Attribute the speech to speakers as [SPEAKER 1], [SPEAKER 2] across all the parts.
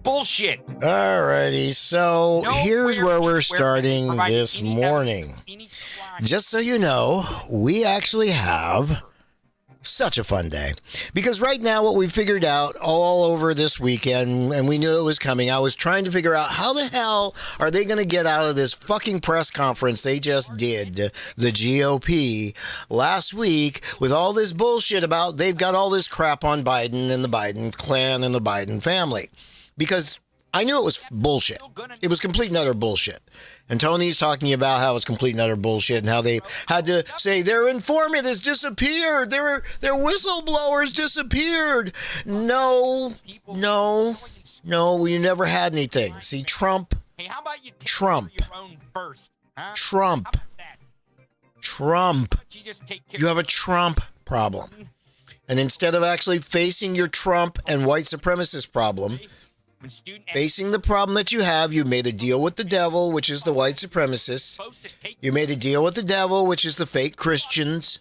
[SPEAKER 1] Bullshit.
[SPEAKER 2] Alrighty, so here's where we're starting this morning. Just so you know, we actually have such a fun day. Because right now what we figured out all over this weekend, and we knew it was coming, I was trying to figure out how the hell are they going to get out of this fucking press conference they just did, the GOP, last week with all this bullshit about they've got all this crap on Biden and the Biden clan and the Biden family. Because I knew it was bullshit. It was complete and utter bullshit. And Tony's talking about how it's complete and utter bullshit and how they had to say their informant has disappeared. Their whistleblowers disappeared. No, you never had anything. See, Trump. You have a Trump problem. And instead of actually facing your Trump and white supremacist problem, facing the problem that you have, you made a deal with the devil, which is the white supremacists. You made a deal with the devil, which is the fake Christians.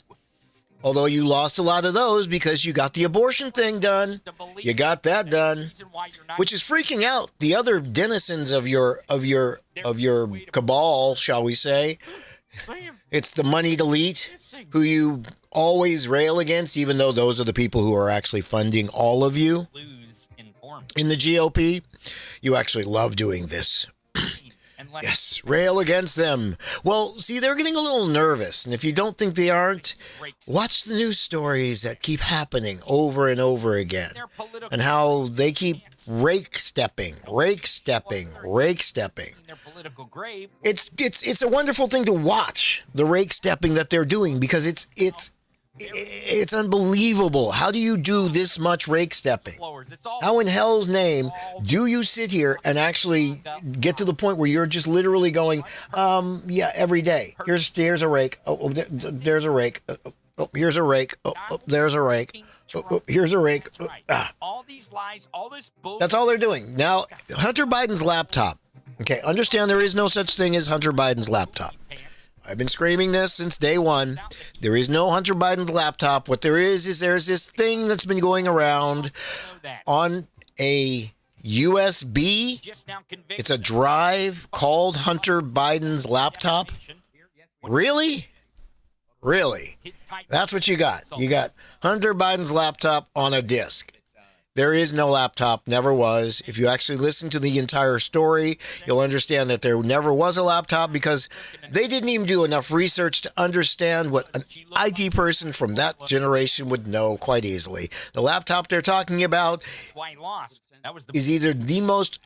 [SPEAKER 2] Although you lost a lot of those because you got the abortion thing done. You got that done, which is freaking out the other denizens of your cabal, shall we say. It's the moneyed elite who you always rail against, even though those are the people who are actually funding all of you. In the GOP, you actually love doing this. Yes, rail against them. Well, see, they're getting a little nervous. And if you don't think they aren't, watch the news stories that keep happening over and over again. And how they keep rake stepping. It's a wonderful thing to watch, the rake stepping that they're doing, because it's unbelievable. How do you do this much rake stepping? How in hell's name do you sit here and actually get to the point where you're just literally going, yeah, every day. Here's a rake. Oh, there's a rake. Oh, here's a rake. Oh, there's a rake. Oh, here's a rake.
[SPEAKER 1] All these lies, all this bullshit.
[SPEAKER 2] That's all they're doing. Now, Hunter Biden's laptop. Okay, understand there is no such thing as Hunter Biden's laptop. I've been screaming this since day one. There is no Hunter Biden's laptop. What there is there's this thing that's been going around on a USB. It's a drive called Hunter Biden's laptop. Really? That's what you got. You got Hunter Biden's laptop on a disk. There is no laptop, never was. If you actually listen to the entire story, you'll understand that there never was a laptop because they didn't even do enough research to understand what an IT person from that generation would know quite easily. The laptop they're talking about is either the most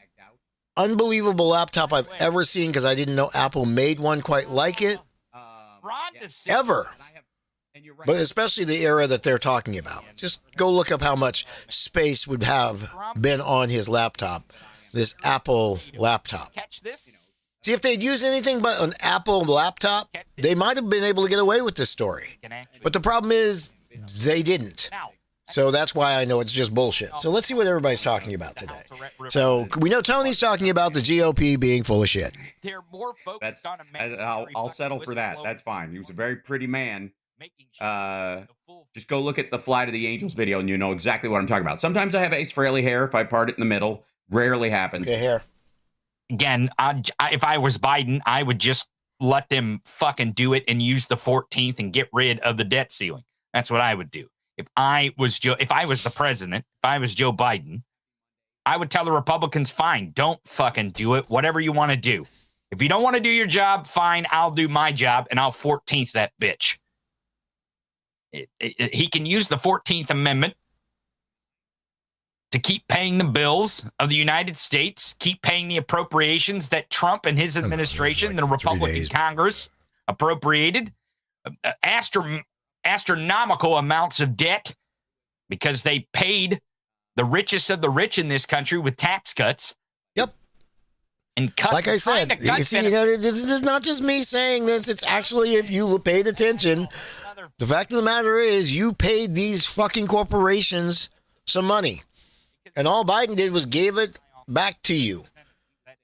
[SPEAKER 2] unbelievable laptop I've ever seen, because I didn't know Apple made one quite like it, ever. But especially the era that they're talking about. Just go look up how much space would have been on his laptop, this Apple laptop. See, if they'd used anything but an Apple laptop, they might have been able to get away with this story. But the problem is they didn't. So that's why I know it's just bullshit. So let's see what everybody's talking about today. So we know Tony's talking about the GOP being full of shit.
[SPEAKER 3] I'll settle for that. That's fine. He was a very pretty man. Just go look at the Fly to the Angels video and you know exactly what I'm talking about. Sometimes I have Ace Frehley hair if I part it in the middle. Rarely happens.
[SPEAKER 2] Okay, here.
[SPEAKER 1] Again, if I was Biden, I would just let them fucking do it and use the 14th and get rid of the debt ceiling. That's what I would do. If I was the president, if I was Joe Biden, I would tell the Republicans, fine, don't fucking do it. Whatever you want to do. If you don't want to do your job, fine, I'll do my job and I'll 14th that bitch. He can use the 14th Amendment to keep paying the bills of the United States, keep paying the appropriations that Trump and his administration, the Republican Congress, appropriated astronomical amounts of debt because they paid the richest of the rich in this country with tax cuts.
[SPEAKER 2] Yep.
[SPEAKER 1] And cut,
[SPEAKER 2] like I said, you see, this is not just me saying this. It's actually, if you paid attention, the fact of the matter is you paid these fucking corporations some money. And all Biden did was gave it back to you.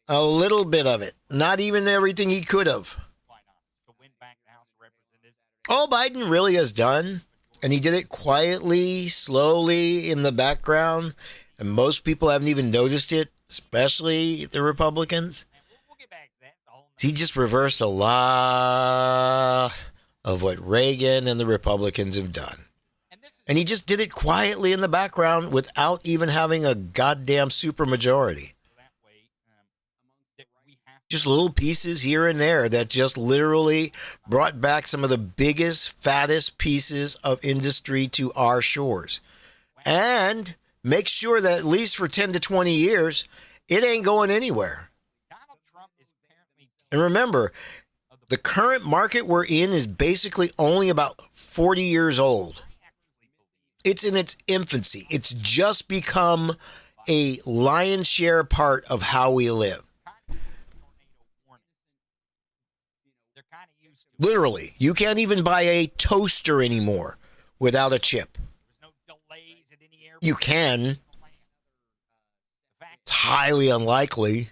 [SPEAKER 2] A little bit of it. Not even everything he could have. All Biden really has done, and he did it quietly, slowly in the background, and most people haven't even noticed it, especially the Republicans. He just reversed a lot of what Reagan and the Republicans have done. And he just did it quietly in the background without even having a goddamn supermajority. Just little pieces here and there that just literally brought back some of the biggest, fattest pieces of industry to our shores. And make sure that at least for 10 to 20 years, it ain't going anywhere. And remember, the current market we're in is basically only about 40 years old. It's in its infancy. It's just become a lion's share part of how we live. Literally, you can't even buy a toaster anymore without a chip. You can. It's highly unlikely.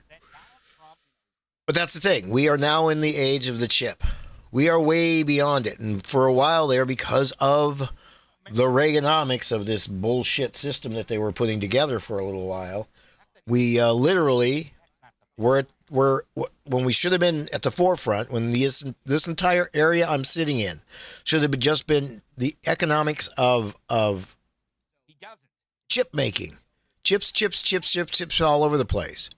[SPEAKER 2] But that's the thing. We are now in the age of the chip. We are way beyond it. And for a while there, because of the Reaganomics of this bullshit system that they were putting together for a little while, we literally were when we should have been at the forefront, when this entire area I'm sitting in should have just been the economics of chip making. Chips all over the place.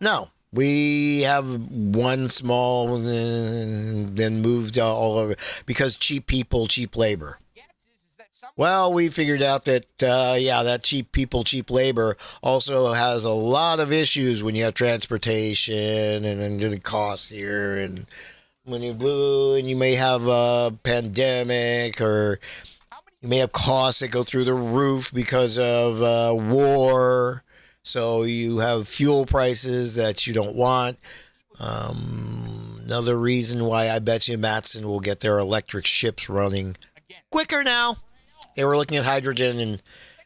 [SPEAKER 2] No, we have one small, then moved all over because cheap people, cheap labor. Well, we figured out that, that cheap people, cheap labor also has a lot of issues when you have transportation and the cost here. And when you may have a pandemic, or you may have costs that go through the roof because of war. So you have fuel prices that you don't want. Another reason why I bet you Matson will get their electric ships running quicker now. They were looking at hydrogen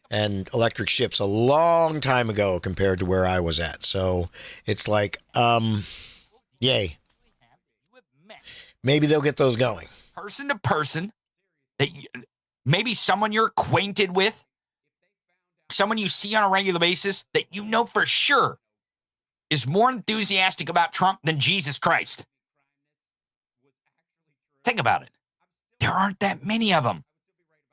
[SPEAKER 2] and electric ships a long time ago compared to where I was at. So it's like, yay. Maybe they'll get those going.
[SPEAKER 1] Person to person, maybe someone you're acquainted with, someone you see on a regular basis that you know for sure is more enthusiastic about Trump than Jesus Christ. Think about it. There aren't that many of them.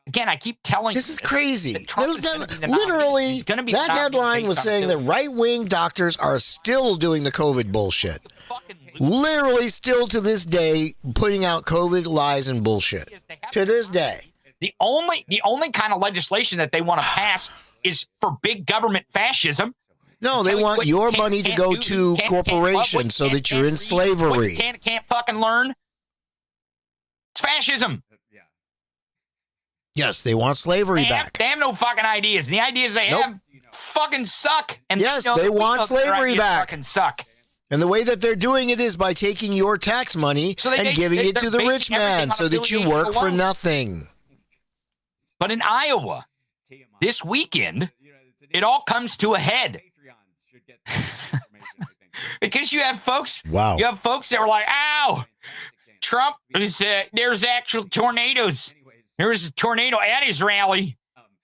[SPEAKER 1] Again, I keep telling you.
[SPEAKER 2] This is crazy.
[SPEAKER 1] Literally,
[SPEAKER 2] that headline was saying that right-wing doctors are still doing the COVID bullshit. Literally still to this day putting out COVID lies and bullshit. To this day.
[SPEAKER 1] The only kind of legislation that they want to pass is for big government fascism.
[SPEAKER 2] No, they want your money to go to corporations so that you're in slavery.
[SPEAKER 1] Can't fucking learn. It's fascism.
[SPEAKER 2] Yes, they want slavery back.
[SPEAKER 1] They have no fucking ideas. And the ideas they have fucking suck. And
[SPEAKER 2] yes, they want slavery back.
[SPEAKER 1] Fucking suck.
[SPEAKER 2] And the way that they're doing it is by taking your tax money and giving it to the rich man so that you work for nothing.
[SPEAKER 1] But in Iowa, this weekend, it all comes to a head. Because you have folks,
[SPEAKER 2] wow.
[SPEAKER 1] You have folks that were like, ow, Trump, there's actual tornadoes. There was a tornado at his rally,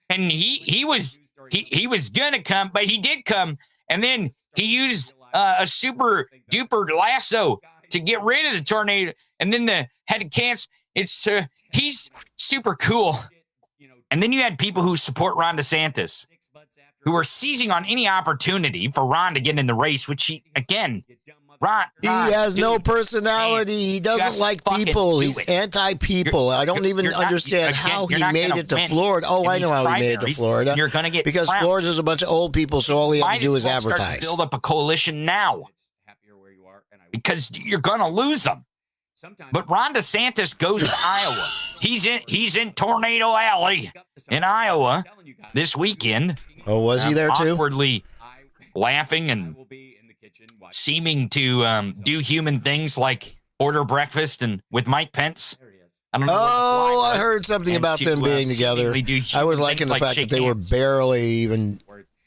[SPEAKER 1] and he was he was gonna come, but he did come, and then he used a super duper lasso to get rid of the tornado, and then had to cancel. He's super cool. And then you had people who support Ron DeSantis, who are seizing on any opportunity for Ron to get in the race, which Ron
[SPEAKER 2] he has no
[SPEAKER 1] dude,
[SPEAKER 2] personality.
[SPEAKER 1] man,
[SPEAKER 2] He doesn't like people. He's anti-people. I don't even understand how he made it to Florida. Oh, I know how he made it to Florida.
[SPEAKER 1] You're going to get
[SPEAKER 2] because Florida's a bunch of old people, so all he had to do is advertise.
[SPEAKER 1] Start to build up a coalition now because you're going to lose them. But Ron DeSantis goes to Iowa. He's in Tornado Alley in Iowa this weekend.
[SPEAKER 2] Oh, was he there too?
[SPEAKER 1] Awkwardly laughing and seeming to do human things like order breakfast and with Mike Pence. I don't know.
[SPEAKER 2] Oh, I heard something about them being together. I was liking the fact that they were barely even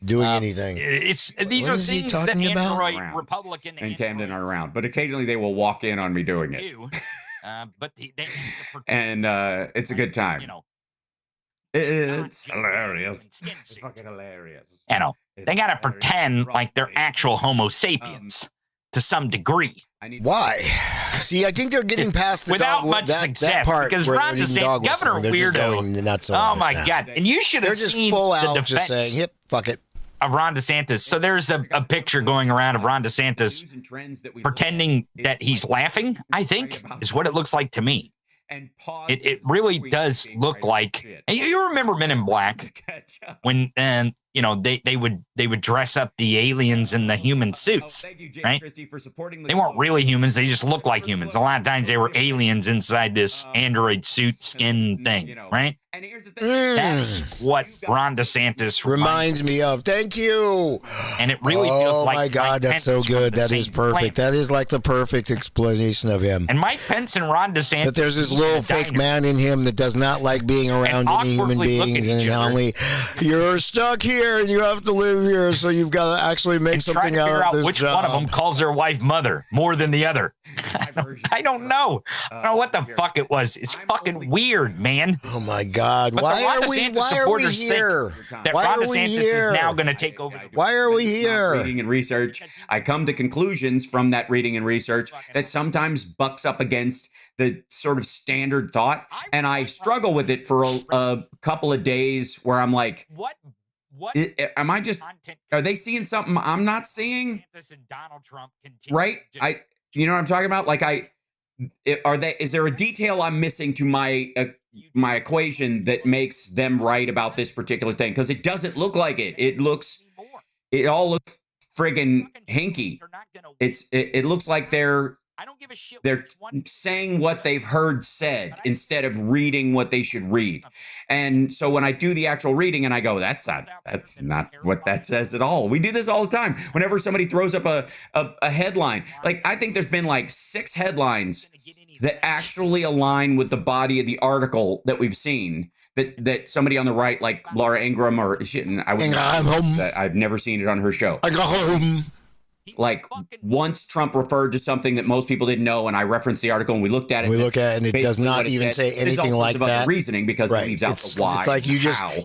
[SPEAKER 2] doing anything.
[SPEAKER 1] These are things that Android Republican
[SPEAKER 3] and Camden are around, but occasionally they will walk in on me doing it.
[SPEAKER 1] But
[SPEAKER 3] and it's a good time. It's hilarious. It's fucking hilarious.
[SPEAKER 1] They got to pretend like they're actual Homo sapiens to some degree.
[SPEAKER 2] Why? See, I think they're getting past the
[SPEAKER 1] without
[SPEAKER 2] dog,
[SPEAKER 1] much success
[SPEAKER 2] that part
[SPEAKER 1] because
[SPEAKER 2] where
[SPEAKER 1] Ron DeSantis, Governor Weirdo. Oh my God! And you should have
[SPEAKER 2] they're just
[SPEAKER 1] seen
[SPEAKER 2] full
[SPEAKER 1] the
[SPEAKER 2] out
[SPEAKER 1] defense
[SPEAKER 2] just saying, "Yep, fuck it."
[SPEAKER 1] Of Ron DeSantis. So there's a picture going around of Ron DeSantis pretending that he's laughing, I think, is what it looks like to me. It really does look like, and you remember Men in Black when they would dress up the aliens in the human suits, right? They weren't really humans; they just looked like humans. A lot of times they were aliens inside this android suit skin thing, right? That's what Ron DeSantis
[SPEAKER 2] reminds me of. Thank you.
[SPEAKER 1] And it really feels like,
[SPEAKER 2] oh my God, that's so good. That is perfect. That is like the perfect explanation of him.
[SPEAKER 1] And Mike Pence and Ron DeSantis.
[SPEAKER 2] That there's this little fake man in him that does not like being around any human beings, and only you're stuck here and you have to live here, so you've got to actually make something out of this
[SPEAKER 1] which
[SPEAKER 2] job.
[SPEAKER 1] One of them calls their wife mother more than the other. I don't know. I don't know what the fuck it was. It's fucking weird, man.
[SPEAKER 2] Oh my God!
[SPEAKER 1] But
[SPEAKER 2] why are we here?
[SPEAKER 1] That Ron DeSantis is now going to take over.
[SPEAKER 2] Why are we here?
[SPEAKER 3] Reading and research. I come to conclusions from that reading and research that sometimes bucks up against the sort of standard thought, and I struggle with it for a couple of days where I'm like, what? Am I just? Are they seeing something I'm not seeing? Right? You know what I'm talking about? Like is there a detail I'm missing to my equation that makes them right about this particular thing? Because it doesn't look like it. It all looks friggin' hinky. It looks like they're saying what they've heard said instead of reading what they should read. And so when I do the actual reading and I go, that's not what that says at all. We do this all the time. Whenever somebody throws up a headline, like I think there's been like 6 headlines that actually align with the body of the article that we've seen. That somebody on the right, like Laura Ingraham or shit, I've never seen it on her show. Like once Trump referred to something that most people didn't know, and I referenced the article and we looked at it.
[SPEAKER 2] And it does not even say anything like that.
[SPEAKER 3] Reasoning because it leaves out the why.
[SPEAKER 2] It's like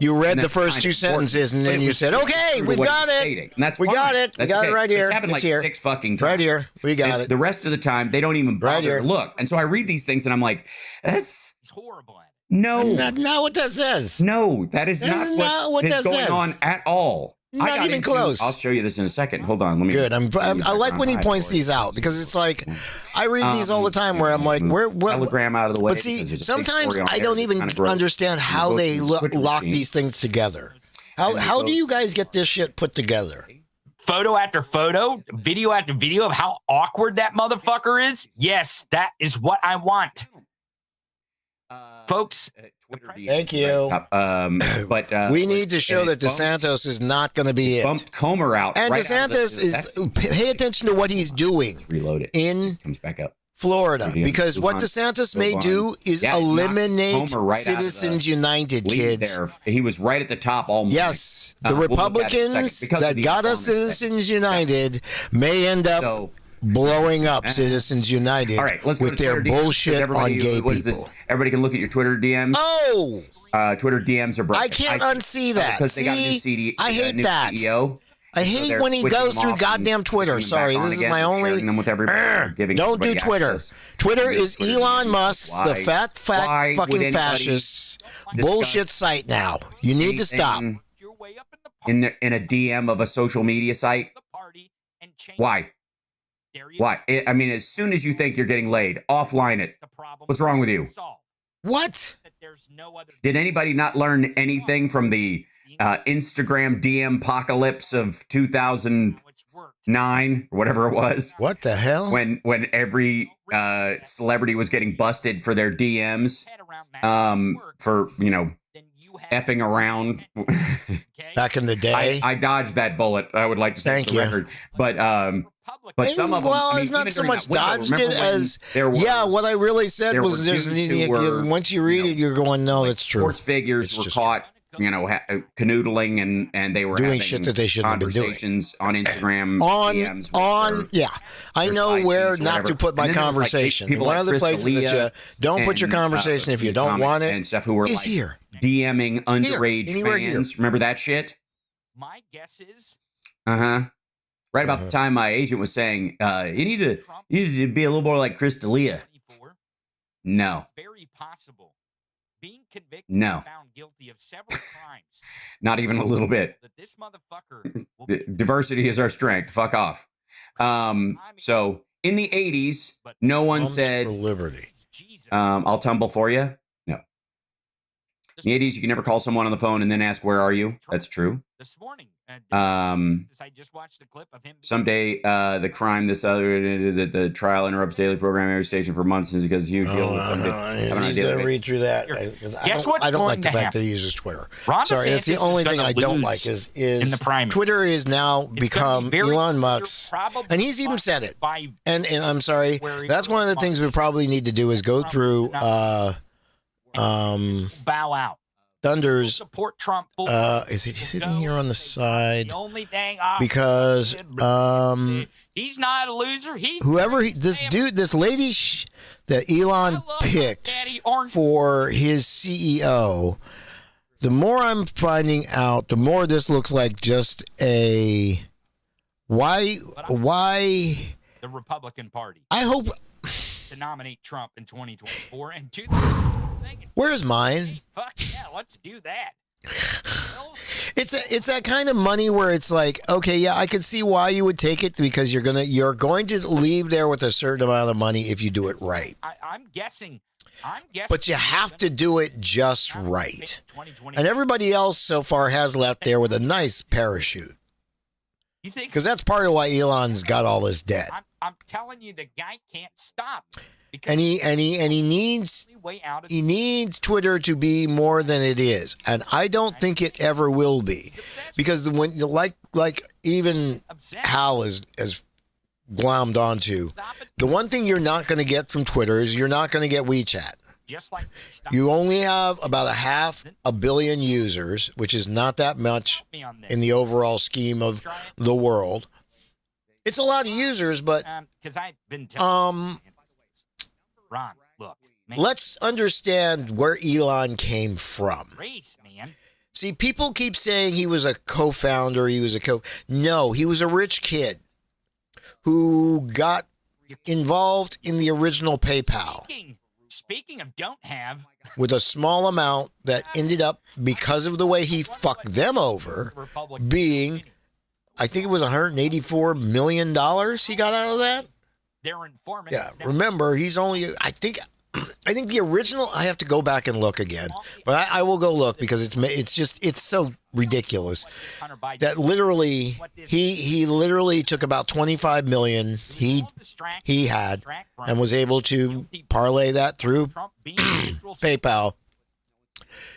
[SPEAKER 2] you read the first 2 sentences and then you said, "Okay, we got it. We got it. We got it right here.
[SPEAKER 3] It's happened like 6 fucking times.
[SPEAKER 2] Right here. We got it.
[SPEAKER 3] The rest of the time they don't even bother to look. And so I read these things and I'm like, it's
[SPEAKER 1] horrible.
[SPEAKER 2] No, not what that says.
[SPEAKER 3] No, that is not what is going on at all.
[SPEAKER 2] Not even close.
[SPEAKER 3] I'll show you this in a second. Hold on. Let me.
[SPEAKER 2] Good. I like when he points these out because it's like I read these all the time where I'm like, where
[SPEAKER 3] telegram out of the way.
[SPEAKER 2] But see, sometimes I don't even understand how they lock these things together. How do you guys get this shit put together?
[SPEAKER 1] Photo after photo, video after video of how awkward that motherfucker is. Yes, that is what I want. Folks,
[SPEAKER 2] thank you.
[SPEAKER 3] But
[SPEAKER 2] we need to show that DeSantis is not going to be it.
[SPEAKER 3] Bumped Comer out,
[SPEAKER 2] and DeSantis is. Pay attention to what he's doing.
[SPEAKER 3] Reload it.
[SPEAKER 2] Comes
[SPEAKER 3] back up.
[SPEAKER 2] Florida, because what DeSantis may do is eliminate Citizens United, kids.
[SPEAKER 3] He was right at the top almost.
[SPEAKER 2] Yes, the Republicans that got us Citizens United may end up blowing up Citizens United
[SPEAKER 3] All right, let's go
[SPEAKER 2] with
[SPEAKER 3] to
[SPEAKER 2] their
[SPEAKER 3] Twitter DMs,
[SPEAKER 2] bullshit on gay
[SPEAKER 3] what is
[SPEAKER 2] people.
[SPEAKER 3] this? Everybody can look at your Twitter DMs.
[SPEAKER 2] Oh,
[SPEAKER 3] Twitter DMs are broken.
[SPEAKER 2] I can't unsee that.
[SPEAKER 3] Because they got a new
[SPEAKER 2] I hate
[SPEAKER 3] new
[SPEAKER 2] that.
[SPEAKER 3] CEO.
[SPEAKER 2] I hate when he goes through goddamn Twitter. Sorry, this is my only.
[SPEAKER 3] Them with everybody, giving
[SPEAKER 2] Don't do
[SPEAKER 3] everybody
[SPEAKER 2] Twitter.
[SPEAKER 3] access.
[SPEAKER 2] Twitter
[SPEAKER 3] to
[SPEAKER 2] is
[SPEAKER 3] Twitter
[SPEAKER 2] Elon
[SPEAKER 3] DMs.
[SPEAKER 2] Musk's
[SPEAKER 3] Why?
[SPEAKER 2] the fat
[SPEAKER 3] Why would
[SPEAKER 2] fucking
[SPEAKER 3] anybody
[SPEAKER 2] fascists
[SPEAKER 3] discuss
[SPEAKER 2] bullshit site now. You need to stop.
[SPEAKER 3] anything in a DM of a social media site? Why? Why? I mean, as soon as you think you're getting laid, offline it. What's wrong with you?
[SPEAKER 2] What?
[SPEAKER 3] Did anybody not learn anything from the Instagram DM apocalypse of 2009 or whatever it was?
[SPEAKER 2] What the hell?
[SPEAKER 3] When every celebrity was getting busted for their DMs for, effing around.
[SPEAKER 2] Back in the day?
[SPEAKER 3] I dodged that bullet. I would like to say
[SPEAKER 2] Thank
[SPEAKER 3] for the
[SPEAKER 2] you.
[SPEAKER 3] record. But some of them,
[SPEAKER 2] well,
[SPEAKER 3] I mean,
[SPEAKER 2] it's not
[SPEAKER 3] even
[SPEAKER 2] so
[SPEAKER 3] during
[SPEAKER 2] much
[SPEAKER 3] that window,
[SPEAKER 2] dodged
[SPEAKER 3] remember
[SPEAKER 2] it
[SPEAKER 3] when
[SPEAKER 2] as
[SPEAKER 3] there were,
[SPEAKER 2] what I really said
[SPEAKER 3] there
[SPEAKER 2] was
[SPEAKER 3] were
[SPEAKER 2] there's an
[SPEAKER 3] dudes who
[SPEAKER 2] idiot.
[SPEAKER 3] were,
[SPEAKER 2] Once you read it, you're going, no, that's true.
[SPEAKER 3] Sports figures
[SPEAKER 2] It's
[SPEAKER 3] were
[SPEAKER 2] just
[SPEAKER 3] caught, canoodling and they were
[SPEAKER 2] doing
[SPEAKER 3] having
[SPEAKER 2] shit that they shouldn't have been doing.
[SPEAKER 3] conversations on Instagram DMs with
[SPEAKER 2] I
[SPEAKER 3] their
[SPEAKER 2] know
[SPEAKER 3] side
[SPEAKER 2] where
[SPEAKER 3] piece or
[SPEAKER 2] not
[SPEAKER 3] whatever.
[SPEAKER 2] to put my
[SPEAKER 3] And then there was, like,
[SPEAKER 2] conversation.
[SPEAKER 3] people
[SPEAKER 2] One
[SPEAKER 3] like
[SPEAKER 2] of the
[SPEAKER 3] Chris
[SPEAKER 2] places that
[SPEAKER 3] D'Elia
[SPEAKER 2] you don't put your
[SPEAKER 3] and,
[SPEAKER 2] conversation if you don't
[SPEAKER 3] comic
[SPEAKER 2] want it
[SPEAKER 3] and stuff who were
[SPEAKER 2] is
[SPEAKER 3] like
[SPEAKER 2] here.
[SPEAKER 3] DMing underage
[SPEAKER 2] anywhere
[SPEAKER 3] fans. Remember that shit?
[SPEAKER 1] My guess is
[SPEAKER 3] Right about the time my agent was saying, you need to be a little more like Chris D'Elia. No.
[SPEAKER 1] Very possible. Being convicted
[SPEAKER 3] No.
[SPEAKER 1] and found guilty of several crimes.
[SPEAKER 3] Not even a little bit.
[SPEAKER 1] That this motherfucker will be
[SPEAKER 3] Diversity is our strength. Fuck off. So in the 80s, no one said,
[SPEAKER 2] for liberty.
[SPEAKER 3] I'll tumble for you. No. In the 80s, you can never call someone on the phone and then ask, where are you? That's true.
[SPEAKER 1] This morning.
[SPEAKER 3] I
[SPEAKER 1] just watched a clip of him.
[SPEAKER 3] Someday, the crime, the trial interrupts daily program every station for months is because you deal with somebody.
[SPEAKER 2] He's going to read through that. I don't like the fact that he uses Twitter. Sorry, that's the only thing I don't like is
[SPEAKER 1] in the primary.
[SPEAKER 2] Twitter is now become Elon Musk's, and he's even said it. And I'm sorry, that's one of the things we probably need to do is go through
[SPEAKER 1] bow out.
[SPEAKER 2] Thunder's
[SPEAKER 1] Support Trump.
[SPEAKER 2] is he sitting here on the side?
[SPEAKER 1] The only thing
[SPEAKER 2] Because
[SPEAKER 1] he's not a loser.
[SPEAKER 2] This lady that Elon picked for his CEO. The more I'm finding out, the more this looks like just a why
[SPEAKER 1] the Republican Party.
[SPEAKER 2] I hope
[SPEAKER 1] to nominate Trump in 2024 and
[SPEAKER 2] where's mine?
[SPEAKER 1] Fuck yeah, let's do that.
[SPEAKER 2] It's that kind of money where it's like, okay, yeah, I can see why you would take it because you're going to leave there with a certain amount of money if you do it right.
[SPEAKER 1] I'm guessing.
[SPEAKER 2] But you have to do it just right. And everybody else so far has left there with a nice parachute.
[SPEAKER 3] You think?
[SPEAKER 2] Because that's part of why Elon's got all this debt.
[SPEAKER 1] I'm telling you, the guy can't stop.
[SPEAKER 2] And he needs Twitter to be more than it is, and I don't think it ever will be, because when like even Hal is glommed onto, the one thing you're not going to get from Twitter is you're not going to get WeChat. You only have about 500 million users, which is not that much in the overall scheme of the world. It's a lot of users, but
[SPEAKER 1] Ron, look.
[SPEAKER 2] Let's understand where Elon came from.
[SPEAKER 1] Man.
[SPEAKER 2] See, people keep saying he was a co-founder. No, he was a rich kid who got involved in the original PayPal.
[SPEAKER 1] Speaking of don't have.
[SPEAKER 2] With a small amount that ended up, because of the way he fucked them over, being, I think it was $184 million he got out of that.
[SPEAKER 1] They're informant.
[SPEAKER 2] Yeah, remember, he's only, I think the original, I have to go back and look again, but I will go look because it's so ridiculous that literally he literally took about 25 million he had and was able to parlay that through PayPal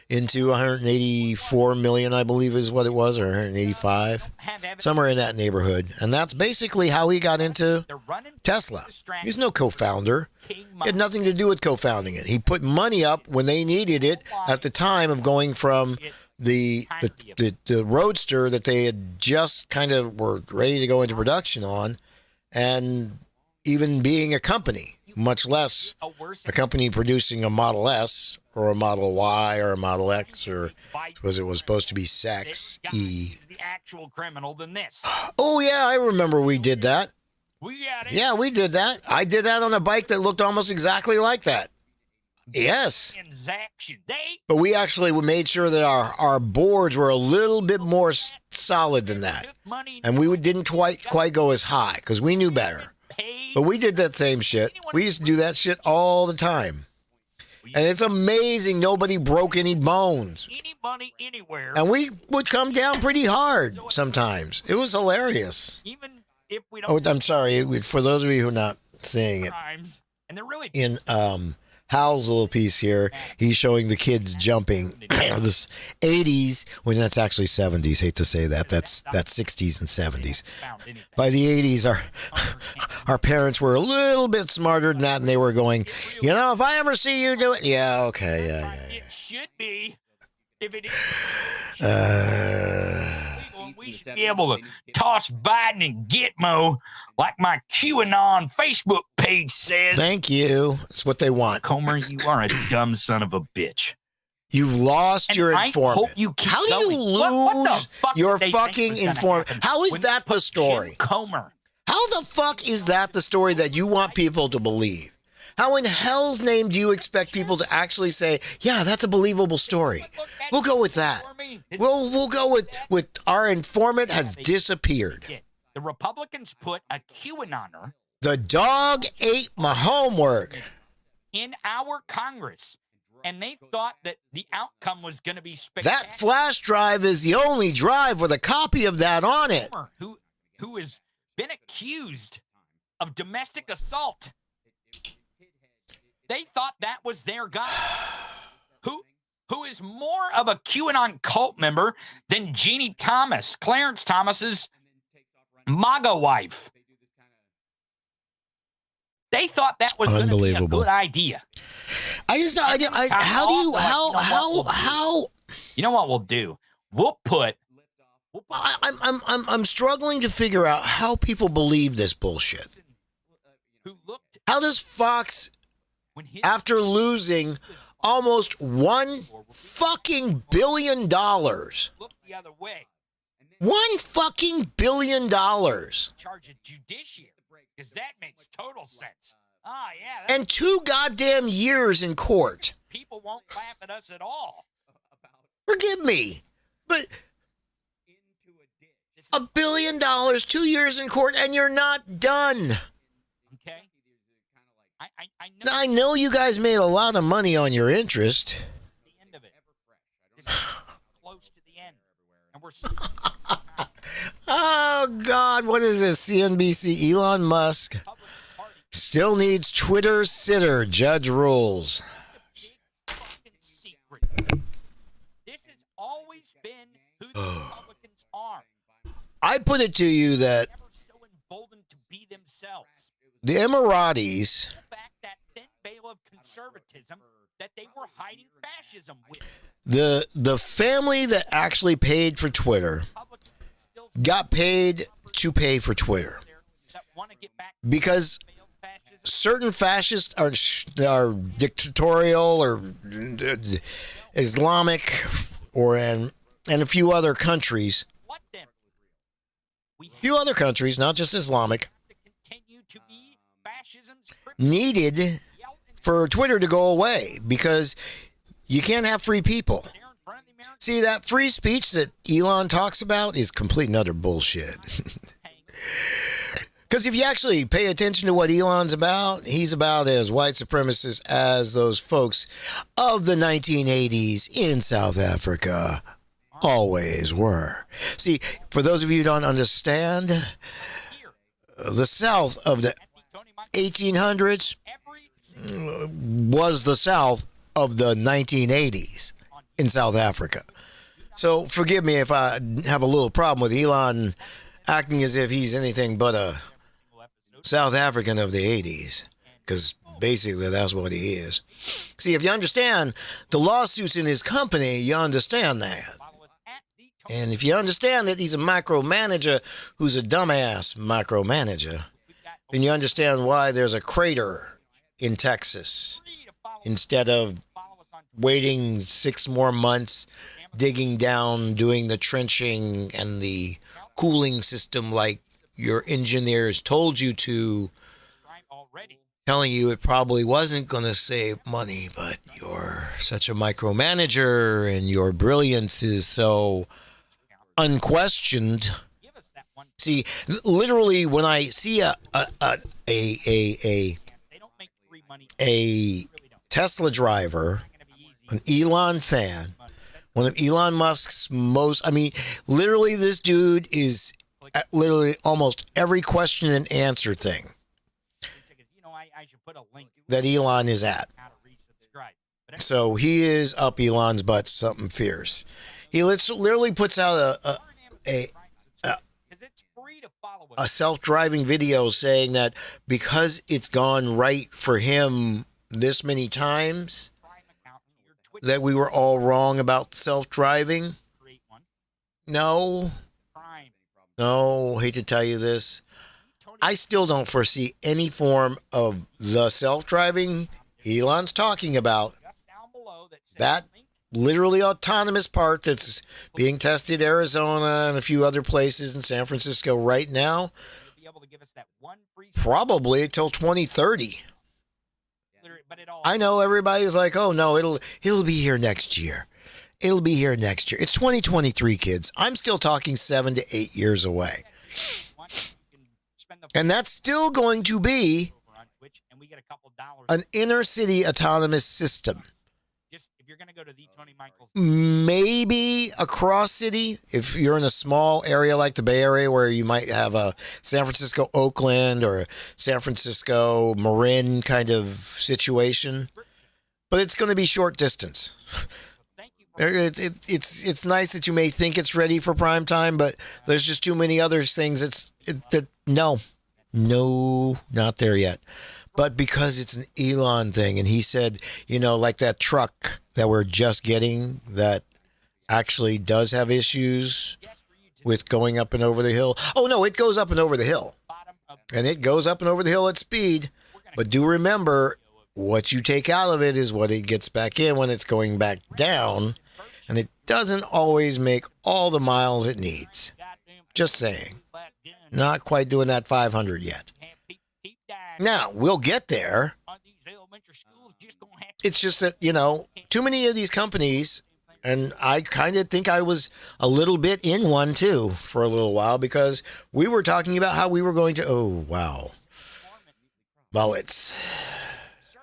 [SPEAKER 2] into 184 million, I believe is what it was, or 185, somewhere in that neighborhood. And that's basically how he got into Tesla. He's no co-founder. He had nothing to do with co-founding it. He put money up when they needed it at the time of going from the Roadster that they had just kind of were ready to go into production on, and even being a company, much less a company producing a Model S or a Model Y or a Model X, or was supposed to be Sex E.
[SPEAKER 1] The actual criminal than this.
[SPEAKER 2] Oh yeah, I remember we did that. Yeah, we did that. I did that on a bike that looked almost exactly like that. Yes. But we actually made sure that our boards were a little bit more solid than that. And we didn't quite go as high because we knew better. But we did that same shit. We used to do that shit all the time. And it's amazing nobody broke any bones.
[SPEAKER 1] Anybody anywhere.
[SPEAKER 2] And we would come down pretty hard sometimes. It was hilarious.
[SPEAKER 1] Even if we don't.
[SPEAKER 2] Oh, I'm sorry. For those of you who are not seeing it,
[SPEAKER 1] and they're really
[SPEAKER 2] in Hal's little piece here, he's showing the kids jumping. This 80s, when that's actually 70s. Hate to say that. That's 60s and 70s. By the 80s, our parents were a little bit smarter than that, and they were going, you know, if I ever see you do it, yeah, okay, yeah.
[SPEAKER 1] It should be. If it is. We should be able to toss Biden and Gitmo like my QAnon Facebook page says.
[SPEAKER 2] Thank you. It's what they want.
[SPEAKER 1] Comer, you are a dumb son of a bitch.
[SPEAKER 2] You've lost your informant.
[SPEAKER 1] I hope you keep
[SPEAKER 2] How do you
[SPEAKER 1] going.
[SPEAKER 2] lose
[SPEAKER 1] what the fuck
[SPEAKER 2] your
[SPEAKER 1] did they
[SPEAKER 2] fucking
[SPEAKER 1] think was
[SPEAKER 2] informant?
[SPEAKER 1] gonna
[SPEAKER 2] How is
[SPEAKER 1] when
[SPEAKER 2] that
[SPEAKER 1] they
[SPEAKER 2] the
[SPEAKER 1] put
[SPEAKER 2] story?
[SPEAKER 1] Jim Comer.
[SPEAKER 2] How the fuck is that the story that you want people to believe? How in hell's name do you expect people to actually say, yeah, that's a believable story? We'll go with that. We'll go with our informant has disappeared.
[SPEAKER 1] The Republicans put a QAnoner.
[SPEAKER 2] The dog ate my homework.
[SPEAKER 1] In our Congress. And they thought that the outcome was going to be spectacular.
[SPEAKER 2] That flash drive is the only drive with a copy of that on it.
[SPEAKER 1] Who has been accused of domestic assault. They thought that was their guy. Who is more of a QAnon cult member than Jeannie Thomas, Clarence Thomas's MAGA wife. They thought that was going to be a good idea.
[SPEAKER 2] I just how do you how
[SPEAKER 1] you know what we'll do?
[SPEAKER 2] I'm struggling to figure out how people believe this bullshit. How does Fox, after losing almost $1 fucking billion, $1 fucking billion,
[SPEAKER 1] charge a judiciary, because that makes total sense.
[SPEAKER 2] And 2 goddamn years in court.
[SPEAKER 1] People won't laugh at us at all.
[SPEAKER 2] Forgive me, but $1 billion, 2 years in court, and you're not done.
[SPEAKER 1] Okay.
[SPEAKER 2] I know you guys made a lot of money on your interest.
[SPEAKER 1] The end of it. This is close to the end, and we're.
[SPEAKER 2] Oh God, what is this? CNBC? Elon Musk still needs Twitter sitter. Judge rules.
[SPEAKER 1] This has always been who the Republicans are.
[SPEAKER 2] I put it to you that
[SPEAKER 1] Never so emboldened to be themselves.
[SPEAKER 2] the Emiratis,
[SPEAKER 1] Back that thin veil of conservatism that they were hiding fascism with.
[SPEAKER 2] the family that actually paid for Twitter got paid to pay for Twitter because certain fascists are dictatorial or Islamic and a few other countries. Few other countries, not just Islamic, needed for Twitter to go away because you can't have free people. See, that free speech that Elon talks about is complete and utter bullshit. Because if you actually pay attention to what Elon's about, he's about as white supremacist as those folks of the 1980s in South Africa always were. See, for those of you who don't understand, the South of the 1800s was the South of the 1980s in South Africa. So forgive me if I have a little problem with Elon acting as if he's anything but a South African of the 80s, because basically that's what he is. See, if you understand the lawsuits in his company, you understand that. And if you understand that he's a micromanager who's a dumbass micromanager, then you understand why there's a crater in Texas instead of waiting 6 more months, digging down, doing the trenching and the cooling system like your engineers told you to, telling you it probably wasn't going to save money, but you're such a micromanager and your brilliance is so unquestioned. See, literally, when I see a Tesla driver, an Elon fan, one of Elon Musk's most, I mean, literally, this dude is at literally almost every question and answer thing that Elon is at. So he is up Elon's butt, something fierce. He literally puts out a self-driving video saying that because it's gone right for him this many times, that we were all wrong about self-driving. No, hate to tell you this. I still don't foresee any form of the self-driving Elon's talking about. That literally autonomous part that's being tested in Arizona and a few other places in San Francisco right now, probably until 2030. I know everybody's like, oh no, it'll be here next year. It'll be here next year. It's 2023, kids. I'm still talking 7 to 8 years away. And that's still going to be an inner city autonomous system. Maybe across city, if you're in a small area like the Bay Area where you might have a San Francisco, Oakland or a San Francisco, Marin kind of situation. But it's going to be short distance. It's nice that you may think it's ready for prime time, but there's just too many other things no, not there yet. But because it's an Elon thing, and he said, like that truck that we're just getting that actually does have issues with going up and over the hill. Oh, no, it goes up and over the hill. And it goes up and over the hill at speed. But do remember, what you take out of it is what it gets back in when it's going back down. And it doesn't always make all the miles it needs. Just saying. Not quite doing that 500 yet. Now, we'll get there. It's just that, too many of these companies, and I kind of think I was a little bit in one too for a little while, because we were talking about how we were going to, oh, wow. Well,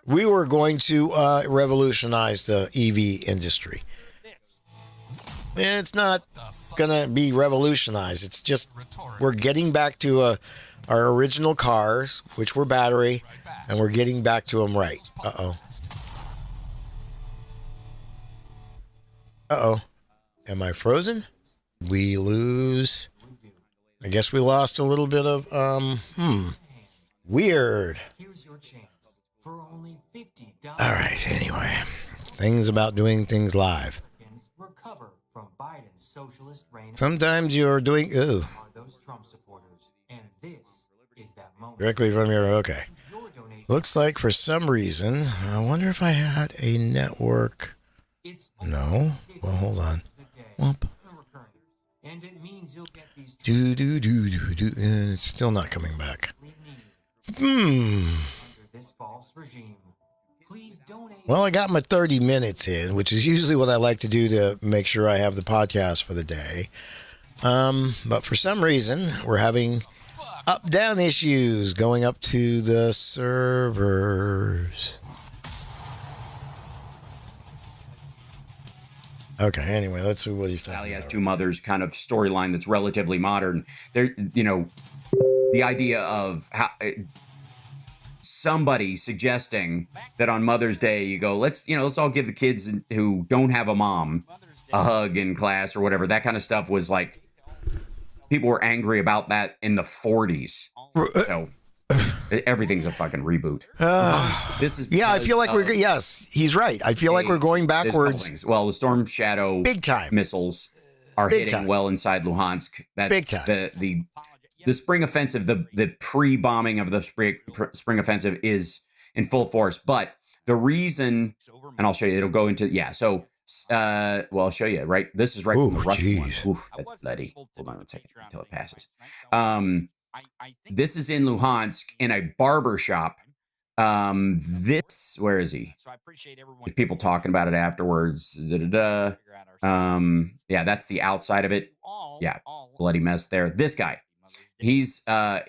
[SPEAKER 2] we were going to revolutionize the EV industry. And it's not going to be revolutionized. It's just we're getting back to our original cars, which were battery, and we're getting back to them right. Uh-oh. Am I frozen? We lose. I guess we lost a little bit of, weird. All right, anyway. Things about doing things live. Sometimes you're doing, directly from your, okay. Looks like for some reason, I wonder if I had a network. No. Well, hold on. Whoop. It's still not coming back. Well, I got my 30 minutes in, which is usually what I like to do to make sure I have the podcast for the day. But for some reason, we're having up-down issues going up to the servers. Okay, anyway, let's see what he's talking
[SPEAKER 3] Sally has
[SPEAKER 2] about.
[SPEAKER 3] two mothers kind of storyline that's relatively modern. There, the idea of how somebody suggesting that on Mother's Day you go, let's all give the kids who don't have a mom a hug in class or whatever. That kind of stuff was like, people were angry about that in the 40s. So everything's a fucking reboot. This is
[SPEAKER 2] I feel like yes, he's right. I feel like we're going backwards.
[SPEAKER 3] Well, the Storm Shadow
[SPEAKER 2] big time
[SPEAKER 3] missiles are hitting well inside Luhansk. That's
[SPEAKER 2] big time.
[SPEAKER 3] The the spring offensive, the pre-bombing of the spring offensive is in full force. But the reason, and I'll show you, it'll go into, so, well, I'll show you, right? This is right from the Russian one. Oof, that's bloody. Hold on 1 second until it passes. This is in Luhansk in a barber shop. Where is he? People talking about it afterwards. Yeah, that's the outside of it. Yeah, bloody mess there. This guy, he's a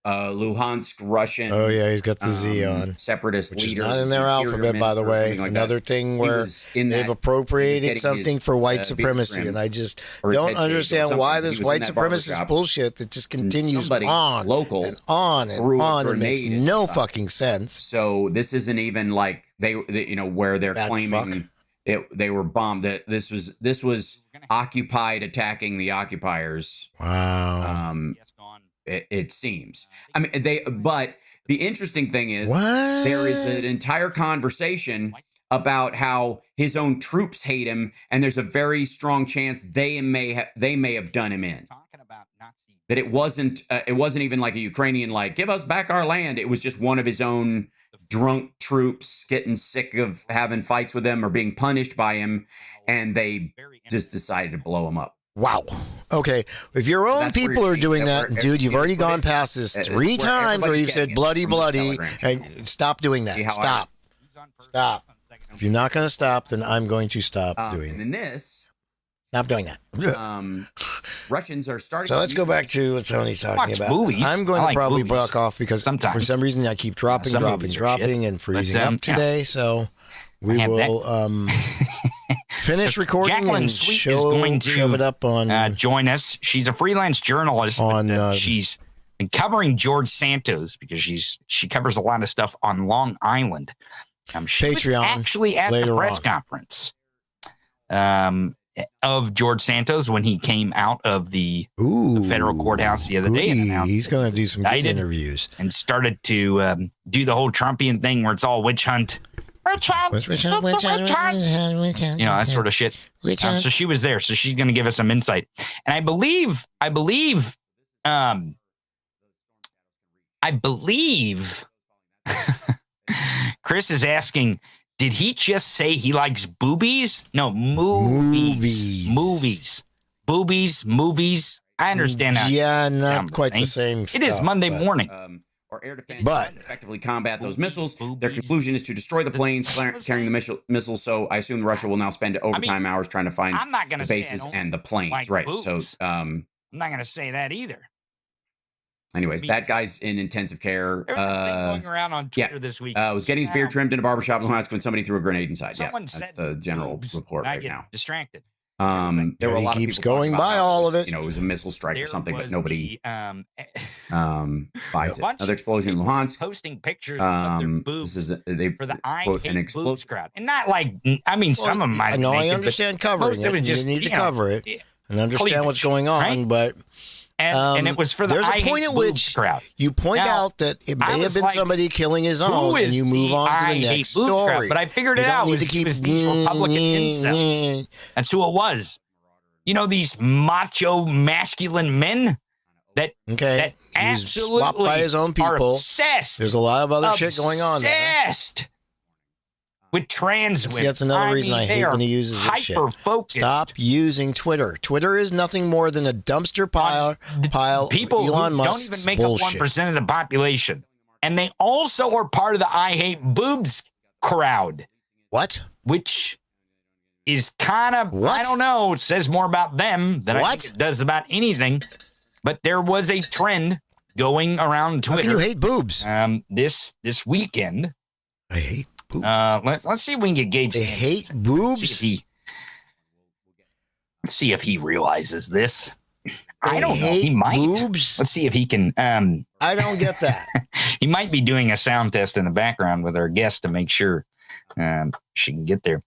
[SPEAKER 3] Luhansk Russian.
[SPEAKER 2] Oh yeah, he's got the Z on.
[SPEAKER 3] Separatist
[SPEAKER 2] which
[SPEAKER 3] leader.
[SPEAKER 2] Is not in their alphabet, by the way. Like another thing where they've appropriated something for white supremacy, and I just don't understand why this white supremacist bullshit that just continues on
[SPEAKER 3] local
[SPEAKER 2] and on and on. It makes no fucking sense.
[SPEAKER 3] So this isn't even like they where they're claiming they were bombed. That this was occupied attacking the occupiers.
[SPEAKER 2] Wow.
[SPEAKER 3] It seems. I mean, but the interesting thing is there is an entire conversation about how his own troops hate him, and there's a very strong chance they may have done him in. That it wasn't even like a Ukrainian, like, give us back our land. It was just one of his own drunk troops getting sick of having fights with him or being punished by him, and they just decided to blow him up.
[SPEAKER 2] Wow. Okay. If your own people are doing that, dude, you've already gone past this 3 times where you've said bloody, and stop doing that. Stop. Stop. If you're not going to stop, then I'm going to stop doing it.
[SPEAKER 3] And then
[SPEAKER 2] stop doing that.
[SPEAKER 3] Russians are starting.
[SPEAKER 2] So let's go back to what Tony's talking about.
[SPEAKER 1] Movies.
[SPEAKER 2] I'm going to probably back off because for some reason I keep dropping and freezing up today. So we will finish recording
[SPEAKER 1] Jacqueline
[SPEAKER 2] and
[SPEAKER 1] Sweet is going to
[SPEAKER 2] shove it up on
[SPEAKER 1] join us. She's a freelance journalist. She's been covering George Santos because she covers a lot of stuff on Long Island. She was actually at the press conference of George Santos when he came out of the federal courthouse the other day. And
[SPEAKER 2] he's going to do some good interviews
[SPEAKER 1] and started to do the whole Trumpian thing where it's all witch hunt. Witch hunt. You know, that sort of shit. So she was there. So she's going to give us some insight. And I believe Chris is asking, did he just say he likes boobies? No, movies. Movies. I understand that.
[SPEAKER 2] Yeah, not quite the same stuff.
[SPEAKER 1] It is Monday morning.
[SPEAKER 3] Or air defense effectively combat those missiles. Their conclusion is to destroy the planes carrying the missiles. So I assume Russia will now spend overtime hours trying to find the bases and the planes. Like right. Boobs. So
[SPEAKER 1] I'm not going to say that either.
[SPEAKER 3] Anyways, that guy's in intensive care.
[SPEAKER 1] Going around on Twitter this week.
[SPEAKER 3] Was getting his beard trimmed in a barbershop in Luhansk when somebody threw a grenade inside. That's the general report right now.
[SPEAKER 1] Distracted.
[SPEAKER 3] There were a lot of
[SPEAKER 2] keeps going by all of it.
[SPEAKER 3] You know, it was a missile strike or something, but nobody buys it. Another explosion in Luhansk.
[SPEAKER 1] Posting pictures of their boobs for the I Hate Boobs crowd. And not like, I mean, some of them might.
[SPEAKER 2] No, I understand covering it. You need to cover it and understand what's going on, but.
[SPEAKER 1] And it was for the
[SPEAKER 2] there's a point at which
[SPEAKER 1] crowd.
[SPEAKER 2] You point out that it may have been somebody killing his own, and you move on to the next story.
[SPEAKER 1] Crowd? But I figured it out. It was these Republican incels. That's who it was. You know, these macho, masculine men that absolutely
[SPEAKER 2] swapped by his own people.
[SPEAKER 1] Are obsessed.
[SPEAKER 2] There's a lot of other shit going on there.
[SPEAKER 1] Obsessed with trans women.
[SPEAKER 2] That's another reason I hate when he uses this shit. Stop using Twitter. Twitter is nothing more than a dumpster pile.
[SPEAKER 1] People
[SPEAKER 2] Elon
[SPEAKER 1] who
[SPEAKER 2] Musk's
[SPEAKER 1] don't even make
[SPEAKER 2] bullshit.
[SPEAKER 1] up 1% of the population, and they also are part of the I Hate Boobs crowd.
[SPEAKER 2] What?
[SPEAKER 1] Which is kind of I don't know. It says more about them than I think it does about anything. But there was a trend going around Twitter.
[SPEAKER 2] How can you hate boobs?
[SPEAKER 1] This weekend.
[SPEAKER 2] I hate.
[SPEAKER 1] Let's see if we can get Gabe.
[SPEAKER 2] They hate boobs.
[SPEAKER 1] Let's see if he realizes this. I don't know. He might.
[SPEAKER 2] Boobs?
[SPEAKER 1] Let's see if he can.
[SPEAKER 2] I don't get that.
[SPEAKER 1] He might be doing a sound test in the background with our guest to make sure she can get there.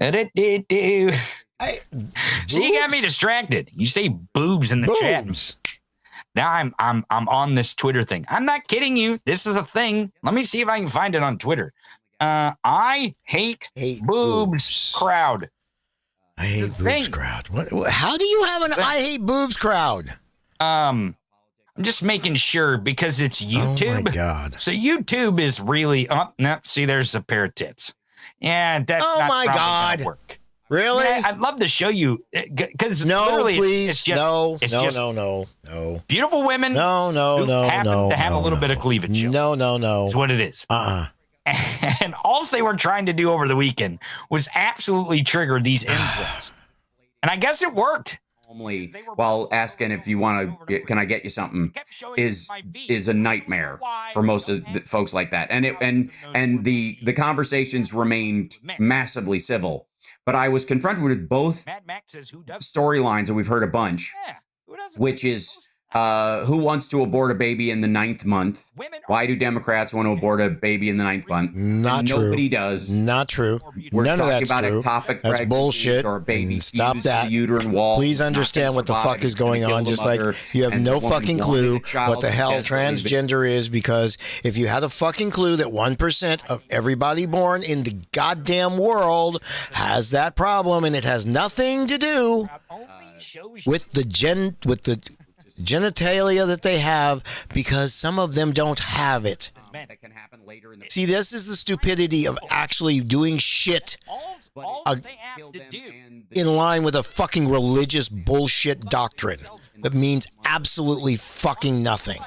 [SPEAKER 1] See, you got me distracted. You say boobs in the chat. Now I'm on this Twitter thing. I'm not kidding you. This is a thing. Let me see if I can find it on Twitter. I hate boobs crowd.
[SPEAKER 2] I hate boobs crowd. What? How do you have an I hate boobs crowd?
[SPEAKER 1] I'm just making sure because it's YouTube.
[SPEAKER 2] Oh my God.
[SPEAKER 1] So YouTube is really no. See, there's a pair of tits. And that's
[SPEAKER 2] Oh
[SPEAKER 1] not
[SPEAKER 2] my
[SPEAKER 1] probably
[SPEAKER 2] God.
[SPEAKER 1] gonna work.
[SPEAKER 2] Really?
[SPEAKER 1] I mean, I'd love to show you because
[SPEAKER 2] No,
[SPEAKER 1] literally
[SPEAKER 2] please.
[SPEAKER 1] it's just
[SPEAKER 2] No.
[SPEAKER 1] beautiful women.
[SPEAKER 2] No.
[SPEAKER 1] who happen to have a little bit of cleavage.
[SPEAKER 2] No.
[SPEAKER 1] Is what it is. And all they were trying to do over the weekend was absolutely trigger these incels. And I guess it worked.
[SPEAKER 3] Normally, while asking if you want to, can I get you something, is a nightmare for most of the folks like that. And the conversations remained massively civil. But I was confronted with both storylines, and we've heard a bunch, which is who wants to abort a baby in the 9th month? Why do Democrats want to abort a baby in the 9th month?
[SPEAKER 2] Not true.
[SPEAKER 3] Nobody does.
[SPEAKER 2] Not true.
[SPEAKER 3] We're
[SPEAKER 2] None of
[SPEAKER 3] talking
[SPEAKER 2] that's
[SPEAKER 3] about
[SPEAKER 2] true.
[SPEAKER 3] ectopic
[SPEAKER 2] That's
[SPEAKER 3] pregnancies
[SPEAKER 2] bullshit.
[SPEAKER 3] or a baby
[SPEAKER 2] Stop
[SPEAKER 3] fused to
[SPEAKER 2] that.
[SPEAKER 3] the uterine wall.
[SPEAKER 2] Please
[SPEAKER 3] It's not
[SPEAKER 2] understand
[SPEAKER 3] gonna
[SPEAKER 2] what the
[SPEAKER 3] survive.
[SPEAKER 2] fuck is
[SPEAKER 3] It's gonna
[SPEAKER 2] going
[SPEAKER 3] kill
[SPEAKER 2] on.
[SPEAKER 3] the
[SPEAKER 2] Just like
[SPEAKER 3] mother,
[SPEAKER 2] you have
[SPEAKER 3] and
[SPEAKER 2] no
[SPEAKER 3] the woman
[SPEAKER 2] fucking
[SPEAKER 3] wanted
[SPEAKER 2] clue
[SPEAKER 3] a child
[SPEAKER 2] what the hell
[SPEAKER 3] desperately, but
[SPEAKER 2] transgender is, because if you had a fucking clue that 1% of everybody born in the goddamn world has that problem, and it has nothing to do with the genitalia that they have, because some of them don't have it.
[SPEAKER 3] that can happen later in the
[SPEAKER 2] See, this is the stupidity of actually doing shit in line with a fucking religious bullshit doctrine that means absolutely fucking nothing.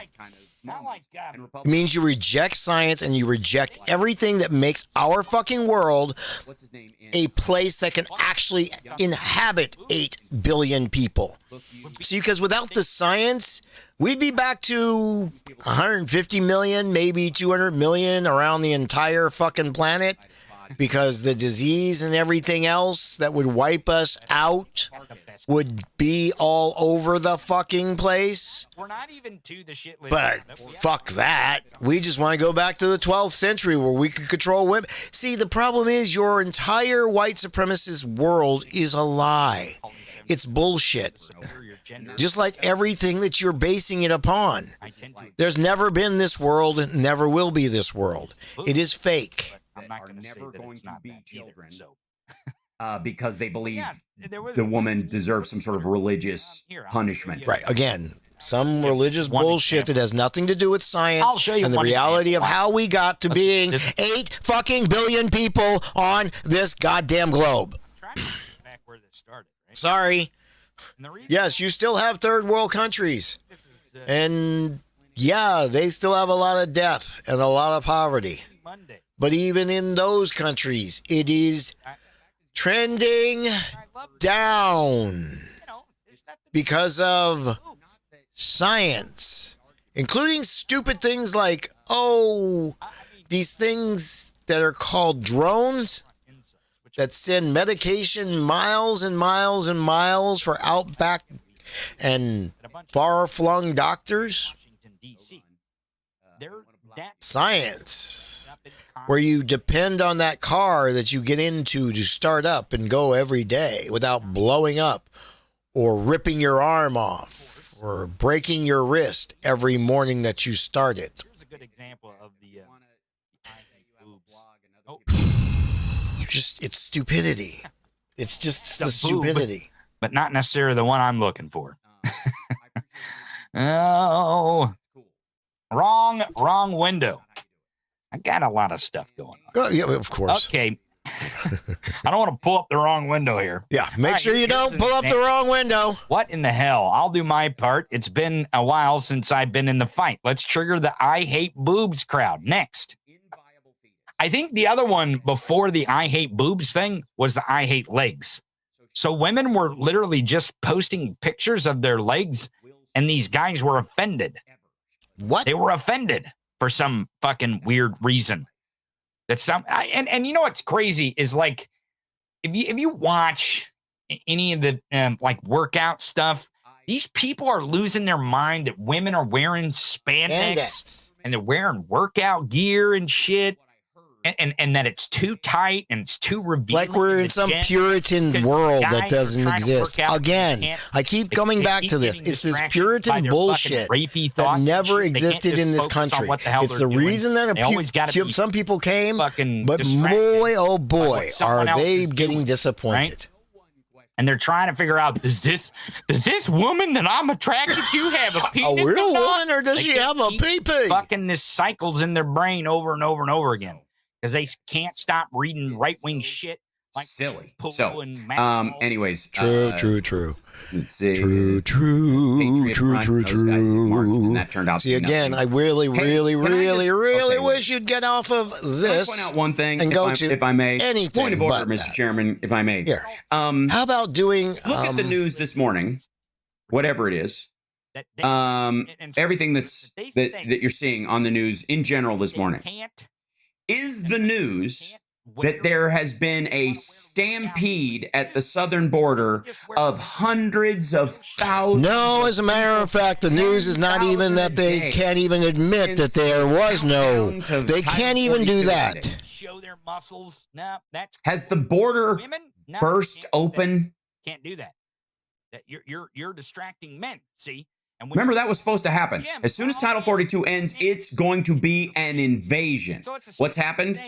[SPEAKER 2] It means you reject science and you reject everything that makes our fucking world a place that can actually inhabit 8 billion people. See, because without the science, we'd be back to 150 million, maybe 200 million around the entire fucking planet, because the disease and everything else that would wipe us out would be all over the fucking place.
[SPEAKER 1] We're not even to the shit list.
[SPEAKER 2] But fuck that. We just want to go back to the 12th century where we could control women. See, the problem is your entire white supremacist world is a lie. It's bullshit. Just like everything that you're basing it upon. There's never been this world and never will be this world. It is fake.
[SPEAKER 3] are never going to be children. Because they believe the woman deserves some sort of religious punishment.
[SPEAKER 2] Right. Again, some religious bullshit that has nothing to do with science and the reality of how we got to being 8 fucking billion people on this goddamn globe. Sorry. Yes, you still have third world countries. And yeah, they still have a lot of death and a lot of poverty. But even in those countries, it is trending down because of science, including stupid things like, these things that are called drones that send medication miles and miles and miles for outback and far-flung doctors. Science, where you depend on that car that you get into to start up and go every day without blowing up or ripping your arm off or breaking your wrist every morning that you start it.
[SPEAKER 1] Here's a good example of the
[SPEAKER 2] It's stupidity. It's just the stupidity.
[SPEAKER 1] But not necessarily the one I'm looking for. Oh, wrong window. I got a lot of stuff going on.
[SPEAKER 2] Oh, yeah, of course.
[SPEAKER 1] Okay. I don't want to pull up the wrong window here.
[SPEAKER 2] Yeah, make sure you don't pull up the wrong window.
[SPEAKER 1] What in the hell? I'll do my part. It's been a while since I've been in the fight. Let's trigger the I hate boobs crowd next. I think the other one before the I hate boobs thing was the I hate legs. So women were literally just posting pictures of their legs, and these guys were offended.
[SPEAKER 2] What?
[SPEAKER 1] They were offended for some fucking weird reason. And you know what's crazy is, like, if you watch any of the like workout stuff, these people are losing their mind that women are wearing spandex and they're wearing workout gear and shit. And that it's too tight and it's too revealing.
[SPEAKER 2] Like we're in some Puritan world that doesn't exist. Again, I keep coming back to this. It's this Puritan bullshit that never existed in this country. It's the reason that some people came, but boy, oh boy, are they getting disappointed.
[SPEAKER 1] and they're trying to figure out, does this woman that I'm attracted to have a penis?
[SPEAKER 2] A real
[SPEAKER 1] or not?
[SPEAKER 2] woman, or does she have a pee-pee?
[SPEAKER 1] Fucking this cycles in their brain over and over and over again because they can't stop reading right-wing shit. Like
[SPEAKER 3] Silly.
[SPEAKER 1] Poe
[SPEAKER 3] So,
[SPEAKER 1] and Mac-
[SPEAKER 3] anyways.
[SPEAKER 2] True.
[SPEAKER 3] Let's see.
[SPEAKER 2] True.
[SPEAKER 3] Patriot Front, those guys marched, and that turned out to
[SPEAKER 2] See,
[SPEAKER 3] be
[SPEAKER 2] again,
[SPEAKER 3] nothing.
[SPEAKER 2] I really
[SPEAKER 3] Okay,
[SPEAKER 2] wish you'd get off of
[SPEAKER 3] Can I
[SPEAKER 2] this.
[SPEAKER 3] point out one thing,
[SPEAKER 2] and go to
[SPEAKER 3] if I may?
[SPEAKER 2] anything
[SPEAKER 3] Point of order,
[SPEAKER 2] but
[SPEAKER 3] Mr.
[SPEAKER 2] that.
[SPEAKER 3] Chairman, if I may.
[SPEAKER 2] Here. How about doing...
[SPEAKER 3] Look at the news this morning, whatever it is.
[SPEAKER 1] that they-
[SPEAKER 3] Everything that you're seeing on the news in general this morning. Is the news that there has been a stampede at the southern border of hundreds of thousands?
[SPEAKER 2] No, as a matter of fact, the news is not even that they can't even admit that there was no... They can't even do that.
[SPEAKER 1] Show their muscles. No, that's
[SPEAKER 3] Has the border
[SPEAKER 1] women. No,
[SPEAKER 3] burst
[SPEAKER 1] can't do that.
[SPEAKER 3] open?
[SPEAKER 1] Can't do that. That you're distracting men. See, and
[SPEAKER 3] Remember, that was supposed to happen. As soon as Title 42 ends, it's going to be an invasion. What's happened?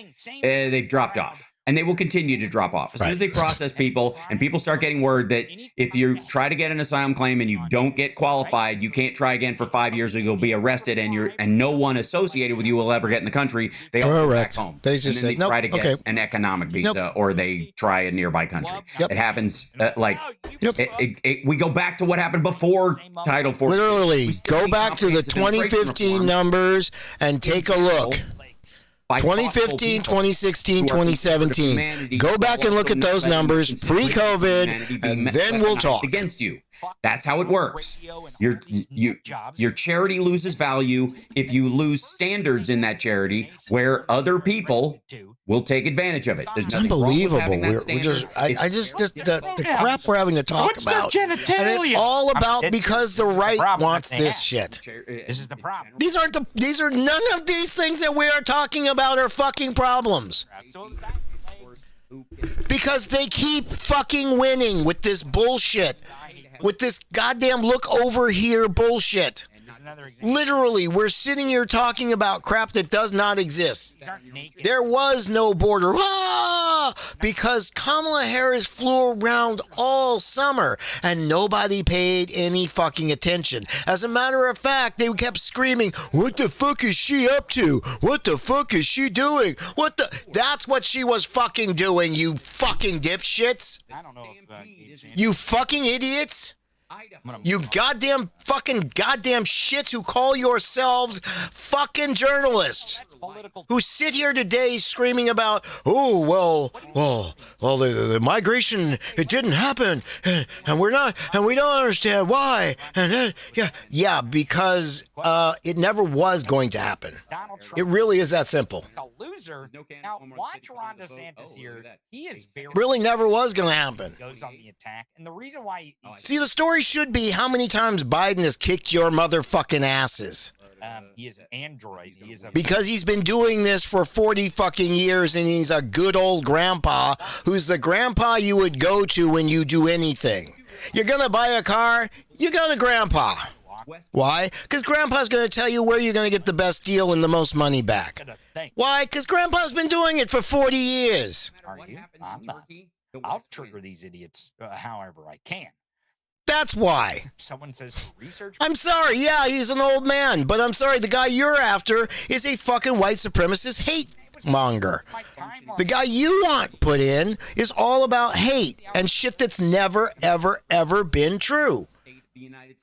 [SPEAKER 3] They've dropped off. And they will continue to drop off. As soon as they process people and people start getting word that if you try to get an asylum claim and you don't get qualified, you can't try again for 5 years or you'll be arrested and no one associated with you will ever get in the country. They all go back
[SPEAKER 2] Correct.
[SPEAKER 3] home.
[SPEAKER 2] They
[SPEAKER 3] And
[SPEAKER 2] just
[SPEAKER 3] then
[SPEAKER 2] say,
[SPEAKER 3] they
[SPEAKER 2] "Nope,
[SPEAKER 3] try to get
[SPEAKER 2] okay."
[SPEAKER 3] an economic visa
[SPEAKER 2] Nope.
[SPEAKER 3] or they try a nearby country.
[SPEAKER 2] Yep.
[SPEAKER 3] It happens
[SPEAKER 2] Yep.
[SPEAKER 3] we go back to what happened before Title 42.
[SPEAKER 2] Literally,
[SPEAKER 3] We still
[SPEAKER 2] go
[SPEAKER 3] need
[SPEAKER 2] back to the
[SPEAKER 3] comprehensive immigration
[SPEAKER 2] 2015
[SPEAKER 3] reform
[SPEAKER 2] numbers and take a look.
[SPEAKER 3] by thoughtful
[SPEAKER 2] 2015,
[SPEAKER 3] people
[SPEAKER 2] 2016,
[SPEAKER 3] who are concerned with
[SPEAKER 2] 2017.
[SPEAKER 3] humanity,
[SPEAKER 2] Go
[SPEAKER 3] but
[SPEAKER 2] back and look
[SPEAKER 3] also
[SPEAKER 2] at those
[SPEAKER 3] not letting
[SPEAKER 2] numbers
[SPEAKER 3] consideration of
[SPEAKER 2] pre-COVID,
[SPEAKER 3] humanity be
[SPEAKER 2] and then we'll
[SPEAKER 3] weaponized
[SPEAKER 2] talk.
[SPEAKER 3] against you. That's how it works. Your charity loses value if you lose standards in that charity where other people will take advantage of it. There's
[SPEAKER 2] It's
[SPEAKER 3] nothing wrong with
[SPEAKER 2] unbelievable.
[SPEAKER 3] having that standard.
[SPEAKER 2] I just the crap we're having to talk
[SPEAKER 1] What's their
[SPEAKER 2] about, and
[SPEAKER 1] genitalia?
[SPEAKER 2] it's all about
[SPEAKER 1] It's-
[SPEAKER 2] because the
[SPEAKER 1] it's
[SPEAKER 2] right
[SPEAKER 1] problem
[SPEAKER 2] wants
[SPEAKER 1] that they
[SPEAKER 2] this
[SPEAKER 1] have.
[SPEAKER 2] shit.
[SPEAKER 1] This is the problem.
[SPEAKER 2] These are none of these things that we are talking about are fucking problems. Because they keep fucking winning with this bullshit. With this goddamn look over here bullshit. Literally, we're sitting here talking about crap that does not exist. There was no border. Ah! Because Kamala Harris flew around all summer and nobody paid any fucking attention. As a matter of fact, they kept screaming, "What the fuck is she up to? What the fuck is she doing? What the..." That's what she was fucking doing, you fucking dipshits.
[SPEAKER 1] I don't know if
[SPEAKER 2] You fucking idiots. You goddamn shits who call yourselves fucking journalists. Who sit here today screaming about, the migration, it didn't happen, and we don't understand why, and because it never was going to happen. It really is that simple.
[SPEAKER 1] a loser. Now watch Ron DeSantis here. He is very
[SPEAKER 2] Really never was going to happen.
[SPEAKER 1] goes on the attack, and the reason why
[SPEAKER 2] See, the story should be how many times Biden has kicked your motherfucking asses.
[SPEAKER 1] he is an android. He is a
[SPEAKER 2] Because he's been doing this for 40 fucking years, and he's a good old grandpa who's the grandpa you would go to when you do anything. You're going to buy a car, you go to grandpa. Why? Because grandpa's going to tell you where you're going to get the best deal and the most money back. Why? Because grandpa's been doing it for 40 years.
[SPEAKER 1] Are you? I'm not. I'll trigger these idiots however I can.
[SPEAKER 2] That's why.
[SPEAKER 1] Someone says for research.
[SPEAKER 2] I'm sorry, yeah, he's an old man, but I'm sorry, the guy you're after is a fucking white supremacist hate monger. The guy you want put in is all about hate and shit that's never, ever, ever been true.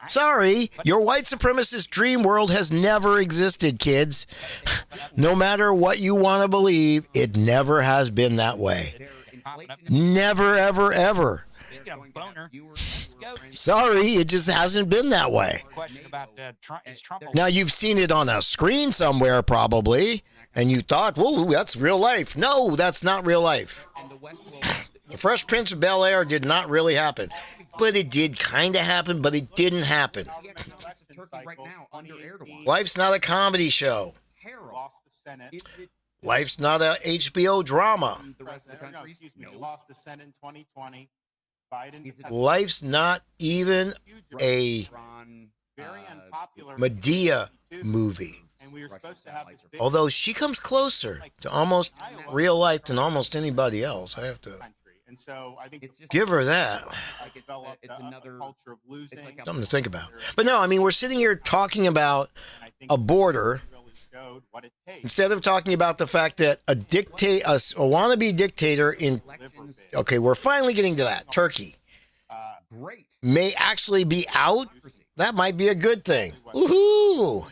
[SPEAKER 2] Sorry, your white supremacist dream world has never existed, kids. No matter what you want to believe, it never has been that way. Never, ever, ever. Sorry, it just hasn't been that way.
[SPEAKER 1] Question about Trump. Is Trump
[SPEAKER 2] Now, you've seen it on a screen somewhere, probably, and you thought, whoa, that's real life. No, that's not real life. The Fresh Prince of Bel-Air did not really happen. But it did kind of happen, but it didn't happen. Life's not a comedy show. Life's not a HBO drama.
[SPEAKER 4] Lost the Senate in 2020.
[SPEAKER 2] Life's not even a Medea movie. Although she comes closer to almost real life than almost anybody else, I have to
[SPEAKER 4] And so I think
[SPEAKER 3] It's just
[SPEAKER 2] Give her that.
[SPEAKER 3] like it's another
[SPEAKER 4] culture of losing.
[SPEAKER 3] It's like
[SPEAKER 2] Something to think about. But no, I mean, we're sitting here talking about a border instead of talking about the fact that a wannabe dictator in, okay, we're finally getting to that, Turkey,
[SPEAKER 3] great.
[SPEAKER 2] may actually be out. That might be a good thing. Woohoo!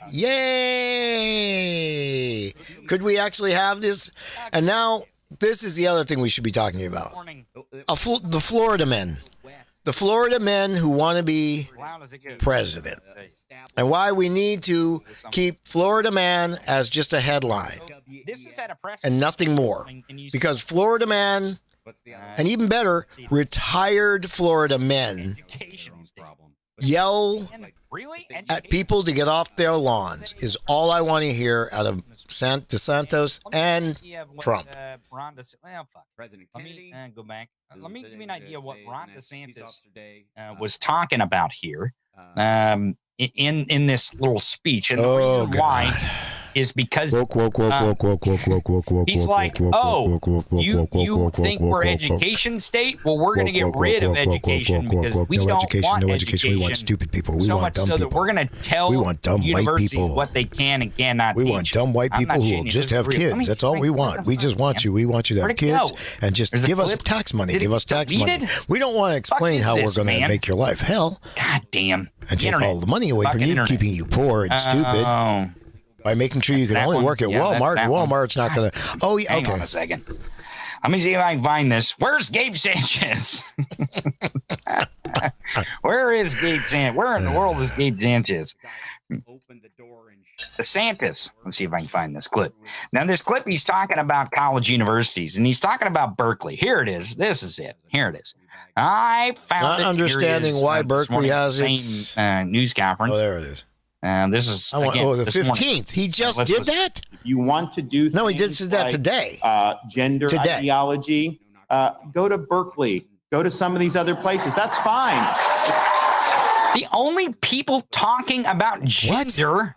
[SPEAKER 2] Yay! Could we actually have this? And now, this is the other thing we should be talking about. The Florida men. The Florida men who want to be president. And why we need to keep Florida man as just a headline and nothing more. Because Florida man, and even better, retired Florida men yell at people to get off their lawns is all I want to hear out of DeSantis and Trump.
[SPEAKER 3] President
[SPEAKER 1] Let me
[SPEAKER 3] Kennedy.
[SPEAKER 1] go back. Let me give you an
[SPEAKER 3] visiting
[SPEAKER 1] idea what
[SPEAKER 3] today,
[SPEAKER 1] Ron
[SPEAKER 3] and
[SPEAKER 1] DeSantis
[SPEAKER 3] Peace Day,
[SPEAKER 1] was talking about here in this little speech, and the
[SPEAKER 2] Oh,
[SPEAKER 1] reason why
[SPEAKER 2] God.
[SPEAKER 1] is because
[SPEAKER 2] Woke.
[SPEAKER 1] he's like, oh, you think we're education state? Well, we're going to get rid of education because we don't want
[SPEAKER 2] no education. We want stupid people. We
[SPEAKER 1] so
[SPEAKER 2] want
[SPEAKER 1] much
[SPEAKER 2] dumb
[SPEAKER 1] so
[SPEAKER 2] people.
[SPEAKER 1] that we're going to tell
[SPEAKER 2] We want dumb white
[SPEAKER 1] universities
[SPEAKER 2] people.
[SPEAKER 1] what they can and cannot
[SPEAKER 2] We
[SPEAKER 1] teach.
[SPEAKER 2] want dumb white
[SPEAKER 1] I'm
[SPEAKER 2] people
[SPEAKER 1] not
[SPEAKER 2] who
[SPEAKER 1] shitting
[SPEAKER 2] will
[SPEAKER 1] you,
[SPEAKER 2] just
[SPEAKER 1] this is
[SPEAKER 2] have
[SPEAKER 1] real. Let me
[SPEAKER 2] kids. That's all we
[SPEAKER 1] explain.
[SPEAKER 2] want. We just want you. We want you to have
[SPEAKER 1] Where'd it
[SPEAKER 2] kids
[SPEAKER 1] go?
[SPEAKER 2] and just
[SPEAKER 1] There's a
[SPEAKER 2] give us
[SPEAKER 1] clip.
[SPEAKER 2] tax money.
[SPEAKER 1] Did it
[SPEAKER 2] Give us
[SPEAKER 1] get
[SPEAKER 2] tax money.
[SPEAKER 1] deleted?
[SPEAKER 2] We don't want to explain
[SPEAKER 1] is
[SPEAKER 2] how we're
[SPEAKER 1] this,
[SPEAKER 2] going to
[SPEAKER 1] man?
[SPEAKER 2] make your life hell
[SPEAKER 1] God damn.
[SPEAKER 2] and take
[SPEAKER 1] Internet.
[SPEAKER 2] all the money away from
[SPEAKER 1] Fucking
[SPEAKER 2] you,
[SPEAKER 1] internet.
[SPEAKER 2] keeping you poor and stupid
[SPEAKER 1] Oh.
[SPEAKER 2] by making sure you
[SPEAKER 1] That's
[SPEAKER 2] can
[SPEAKER 1] that
[SPEAKER 2] only
[SPEAKER 1] one?
[SPEAKER 2] work at
[SPEAKER 1] Yeah, that's
[SPEAKER 2] Walmart.
[SPEAKER 1] that one.
[SPEAKER 2] Walmart's not going to. Oh, yeah,
[SPEAKER 1] Hang on
[SPEAKER 2] okay.
[SPEAKER 1] a second. Let me see if I can find this. Where's Gabe Sanchez? Where is Gabe Sanchez? Where in the world is Gabe Sanchez?
[SPEAKER 3] Open the door and
[SPEAKER 1] DeSantis. Let's see if I can find this clip. Now, this clip, he's talking about college universities, and he's talking about Berkeley. Here it is. This is it. Here it is. I found
[SPEAKER 2] Not
[SPEAKER 1] it. Here it
[SPEAKER 2] understanding
[SPEAKER 1] is,
[SPEAKER 2] why
[SPEAKER 1] this
[SPEAKER 2] Berkeley
[SPEAKER 1] morning,
[SPEAKER 2] has
[SPEAKER 1] same,
[SPEAKER 2] its-
[SPEAKER 1] news conference.
[SPEAKER 2] Oh, there it is.
[SPEAKER 1] This is
[SPEAKER 2] I want,
[SPEAKER 1] again,
[SPEAKER 2] the
[SPEAKER 1] this morning.
[SPEAKER 2] 15th. He just
[SPEAKER 1] let's
[SPEAKER 2] did
[SPEAKER 1] listen.
[SPEAKER 2] that?
[SPEAKER 4] If you want to do
[SPEAKER 2] No, he
[SPEAKER 4] things
[SPEAKER 2] did that
[SPEAKER 4] like,
[SPEAKER 2] today.
[SPEAKER 4] Gender
[SPEAKER 2] Today.
[SPEAKER 4] ideology, go to Berkeley, go to some of these other places. That's fine.
[SPEAKER 1] The only people talking about gender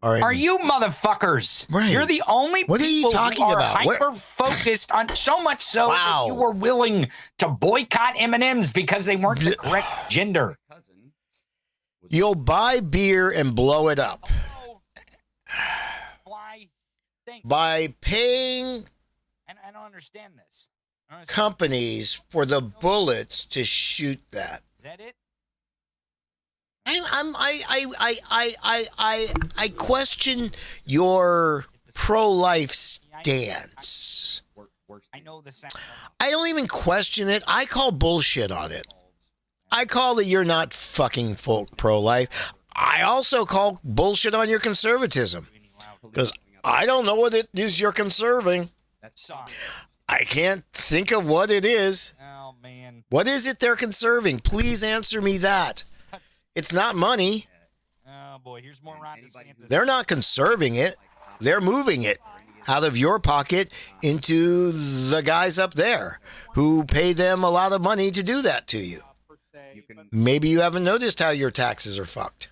[SPEAKER 2] All right.
[SPEAKER 1] are you motherfuckers.
[SPEAKER 2] Right.
[SPEAKER 1] You're the only
[SPEAKER 2] What are you
[SPEAKER 1] people
[SPEAKER 2] talking
[SPEAKER 1] who are
[SPEAKER 2] about? Where-
[SPEAKER 1] hyper-focused on so much so
[SPEAKER 2] Wow.
[SPEAKER 1] that you were willing to boycott M&Ms because they weren't the correct gender.
[SPEAKER 3] cousin.
[SPEAKER 2] You'll buy beer and blow it up
[SPEAKER 1] Why?
[SPEAKER 2] by paying
[SPEAKER 1] And I don't understand this. I don't understand.
[SPEAKER 2] companies for the bullets to shoot that.
[SPEAKER 1] Is that it?
[SPEAKER 2] I question your pro-life stance.
[SPEAKER 1] I know the sound.
[SPEAKER 2] I don't even question it. I call bullshit on it. I call that you're not fucking folk pro-life. I also call bullshit on your conservatism because I don't know what it is you're conserving.
[SPEAKER 1] Sorry.
[SPEAKER 2] I can't think of what it is.
[SPEAKER 1] Oh, man.
[SPEAKER 2] What is it they're conserving? Please answer me that. It's not money.
[SPEAKER 1] Oh, boy. Here's more Ron DeSantis.
[SPEAKER 2] They're not conserving it. They're moving it out of your pocket into the guys up there who pay them a lot of money to do that to you. Maybe you haven't noticed how your taxes are fucked,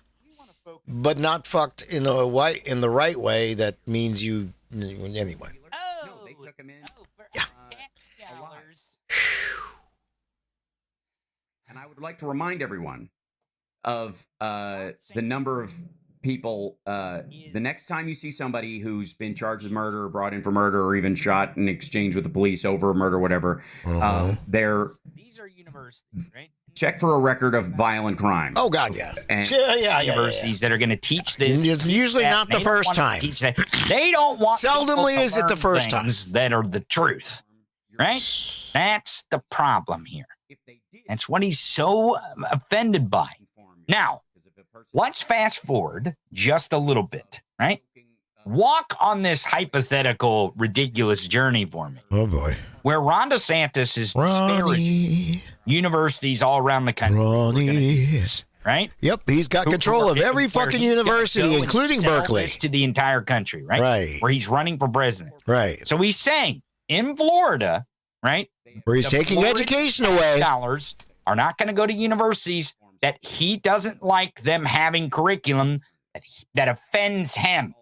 [SPEAKER 2] but not fucked in the right way. That means you anyway.
[SPEAKER 1] Oh,
[SPEAKER 3] No, they took him in.
[SPEAKER 1] for
[SPEAKER 2] Yeah.
[SPEAKER 1] tax dollars.
[SPEAKER 3] And I would like to remind everyone of the number of people. The next time you see somebody who's been charged with murder, or brought in for murder, or even shot in exchange with the police over murder, whatever, they're
[SPEAKER 1] These are universities, right?
[SPEAKER 3] check for a record of violent crime.
[SPEAKER 2] Oh God, yeah,
[SPEAKER 3] And
[SPEAKER 2] yeah.
[SPEAKER 1] Universities that are going to teach this.
[SPEAKER 2] It's usually
[SPEAKER 1] that.
[SPEAKER 2] not the
[SPEAKER 1] They don't
[SPEAKER 2] first
[SPEAKER 1] want
[SPEAKER 2] time.
[SPEAKER 1] to teach that. They don't want.
[SPEAKER 2] Seldomly
[SPEAKER 1] people to
[SPEAKER 2] is it the
[SPEAKER 1] learn
[SPEAKER 2] first time.
[SPEAKER 1] things that are the truth, right? That's the problem here. That's what he's so offended by. Now, let's fast forward just a little bit, right? Walk on this hypothetical, ridiculous journey for me,
[SPEAKER 2] Oh boy,
[SPEAKER 1] where Ron DeSantis is disparaging
[SPEAKER 2] Ronnie.
[SPEAKER 1] universities all around the country.
[SPEAKER 2] Ronnie.
[SPEAKER 1] Right?
[SPEAKER 2] Yep, he's got control of every fucking university, including Berkeley.
[SPEAKER 1] To the entire country, right?
[SPEAKER 2] Right.
[SPEAKER 1] Where he's running for president.
[SPEAKER 2] Right,
[SPEAKER 1] So he's saying in Florida, right?
[SPEAKER 2] where he's
[SPEAKER 1] the
[SPEAKER 2] taking
[SPEAKER 1] Florida
[SPEAKER 2] education away.
[SPEAKER 1] Dollars are not going to go to universities that he doesn't like them having curriculum that offends him.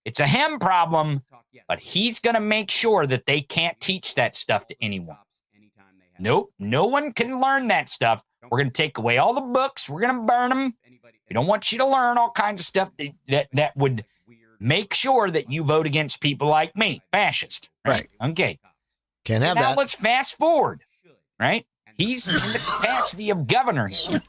[SPEAKER 1] It's a him problem, but he's going to make sure that they can't teach that stuff to anyone. Nope. No one can learn that stuff. We're going to take away all the books. We're going to burn them. We don't want you to learn all kinds of stuff that would make sure that you vote against people like me, fascist. Right. Okay.
[SPEAKER 2] Can't have
[SPEAKER 1] now
[SPEAKER 2] that.
[SPEAKER 1] Let's fast forward. Right. He's in the capacity of governor here.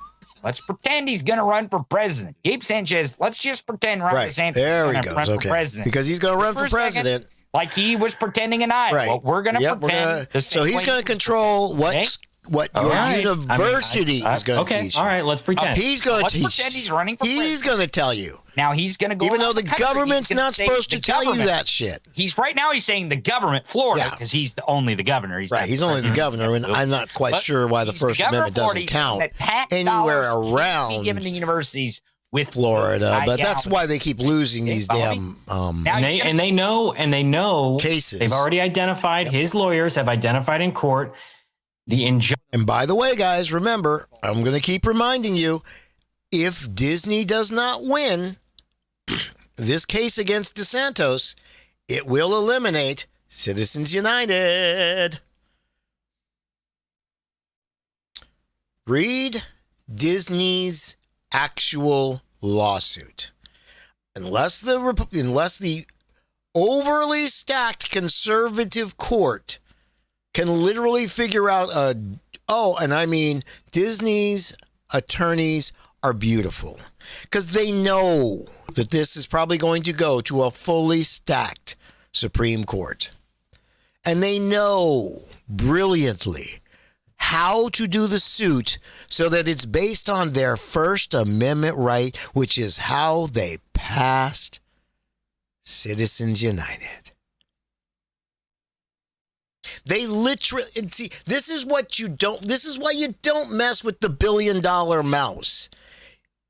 [SPEAKER 1] Let's pretend he's going to run for president. Gabe Sanchez, let's just pretend Ron DeSantis
[SPEAKER 2] there
[SPEAKER 1] is
[SPEAKER 2] he
[SPEAKER 1] going to
[SPEAKER 2] goes.
[SPEAKER 1] run
[SPEAKER 2] Okay.
[SPEAKER 1] for president.
[SPEAKER 2] Because he's going to run for president.
[SPEAKER 1] Second, like he was pretending in Iowa.
[SPEAKER 2] Right.
[SPEAKER 1] Well, we're going to pretend.
[SPEAKER 2] So he's going to control what your university is going to teach you.
[SPEAKER 5] All right, let's pretend.
[SPEAKER 2] He's going to teach.
[SPEAKER 1] Pretend he's running for president.
[SPEAKER 2] He's going to tell you.
[SPEAKER 1] Now he's going to go.
[SPEAKER 2] Even though the government's not supposed to tell you that shit.
[SPEAKER 1] He's right now. He's saying the government, Florida, because he's only the governor. He's
[SPEAKER 2] only the governor, and I'm not quite sure why the First Amendment doesn't count anywhere around
[SPEAKER 1] given to universities with
[SPEAKER 2] Florida. But that's why they keep losing these damn
[SPEAKER 5] and they know
[SPEAKER 2] cases.
[SPEAKER 5] They've already identified. His lawyers have identified in court the injustice.
[SPEAKER 2] And by the way, guys, remember, I'm going to keep reminding you, if Disney does not win this case against DeSantis, it will eliminate Citizens United. Read Disney's actual lawsuit. Unless the overly stacked conservative court can literally figure out Disney's attorneys are beautiful because they know that this is probably going to go to a fully stacked Supreme Court. And they know brilliantly how to do the suit so that it's based on their First Amendment right, which is how they passed Citizens United. They literally, see, this is why you don't mess with the $1 billion mouse.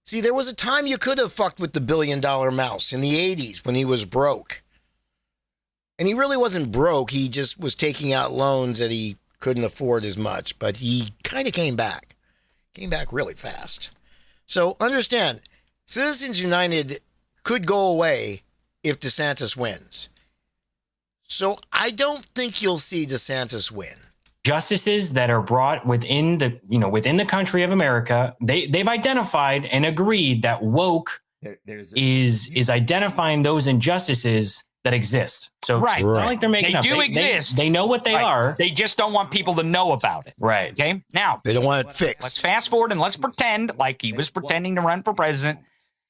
[SPEAKER 2] See, there was a time you could have fucked with the $1 billion mouse in the 80s when he was broke. And he really wasn't broke. He just was taking out loans that he couldn't afford as much. But he kind of came back. Came back really fast. So understand, Citizens United could go away if DeSantis wins. So I don't think you'll see DeSantis win.
[SPEAKER 5] Justices that are brought within the country of America, they've identified and agreed that woke is identifying those injustices that exist. So it's not like they're making up.
[SPEAKER 1] They do exist.
[SPEAKER 5] They know what they are.
[SPEAKER 1] They just don't want people to know about it.
[SPEAKER 5] Right.
[SPEAKER 1] Okay. Now
[SPEAKER 2] they don't want it fixed.
[SPEAKER 1] Let's fast forward and let's pretend like he was pretending to run for president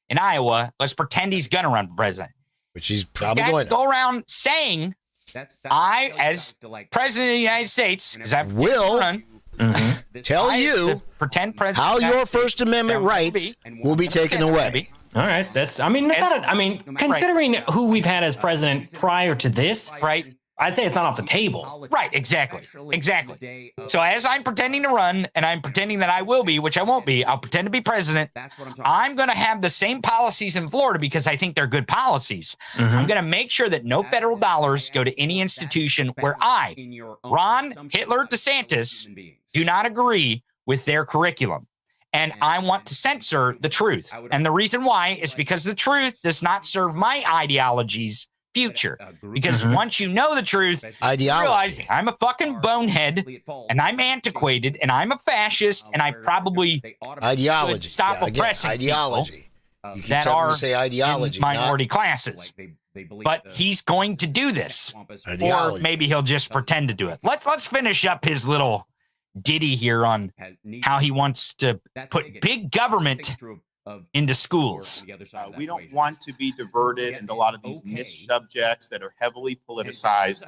[SPEAKER 1] in Iowa. Let's pretend he's going to run for president.
[SPEAKER 2] Which he's probably going to
[SPEAKER 1] go around saying, I, as president of the United States,
[SPEAKER 2] will tell you
[SPEAKER 1] pretend president
[SPEAKER 2] how your First Amendment rights will be taken away.
[SPEAKER 5] All right, considering who we've had as president prior to this,
[SPEAKER 1] right?
[SPEAKER 5] I'd say it's not off the table.
[SPEAKER 1] Right, exactly. So as I'm pretending to run, and I'm pretending that I will be, which I won't be, I'll pretend to be president. That's what I'm going to have the same policies in Florida because I think they're good policies. I'm going to make sure that no federal dollars go to any institution where I, Ron Hitler DeSantis, do not agree with their curriculum. And I want to censor the truth. And the reason why is because the truth does not serve my ideology's future. Because once you know the truth, you realize I'm a fucking bonehead and I'm antiquated and I'm a fascist and I probably should stop oppressing people that are in minority classes. But he's going to do this. Or maybe he'll just pretend to do it. Let's finish up his little ditty here on how he wants to put big government into schools.
[SPEAKER 4] We don't want to be diverted into a lot of these niche subjects that are heavily politicized.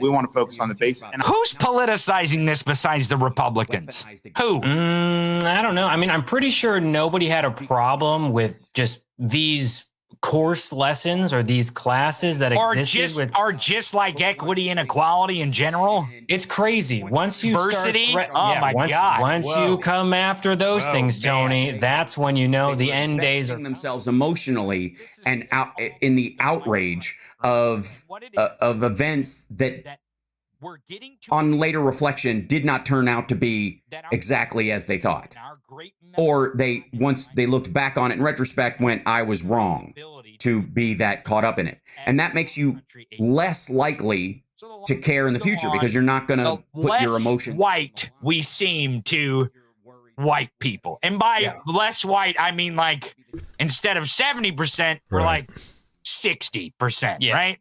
[SPEAKER 4] We want to focus on the basic.
[SPEAKER 1] Who's politicizing this besides the Republicans? Who?
[SPEAKER 5] I don't know. I mean, I'm pretty sure nobody had a problem with just these course lessons or these classes that
[SPEAKER 1] are just like equity and equality in general.
[SPEAKER 5] It's crazy. Once you
[SPEAKER 1] diversity, God!
[SPEAKER 5] Once you come after those things, Tony, that's when you know the end days are
[SPEAKER 3] themselves emotionally and out in the outrage of events that on later reflection did not turn out to be exactly as they thought. Or once they looked back on it in retrospect, went, I was wrong to be that caught up in it. And that makes you less likely to care in the future because you're not going to put your emotion.
[SPEAKER 1] White we seem to white people, and by less white I mean like instead of 70%, we're like 60%, right?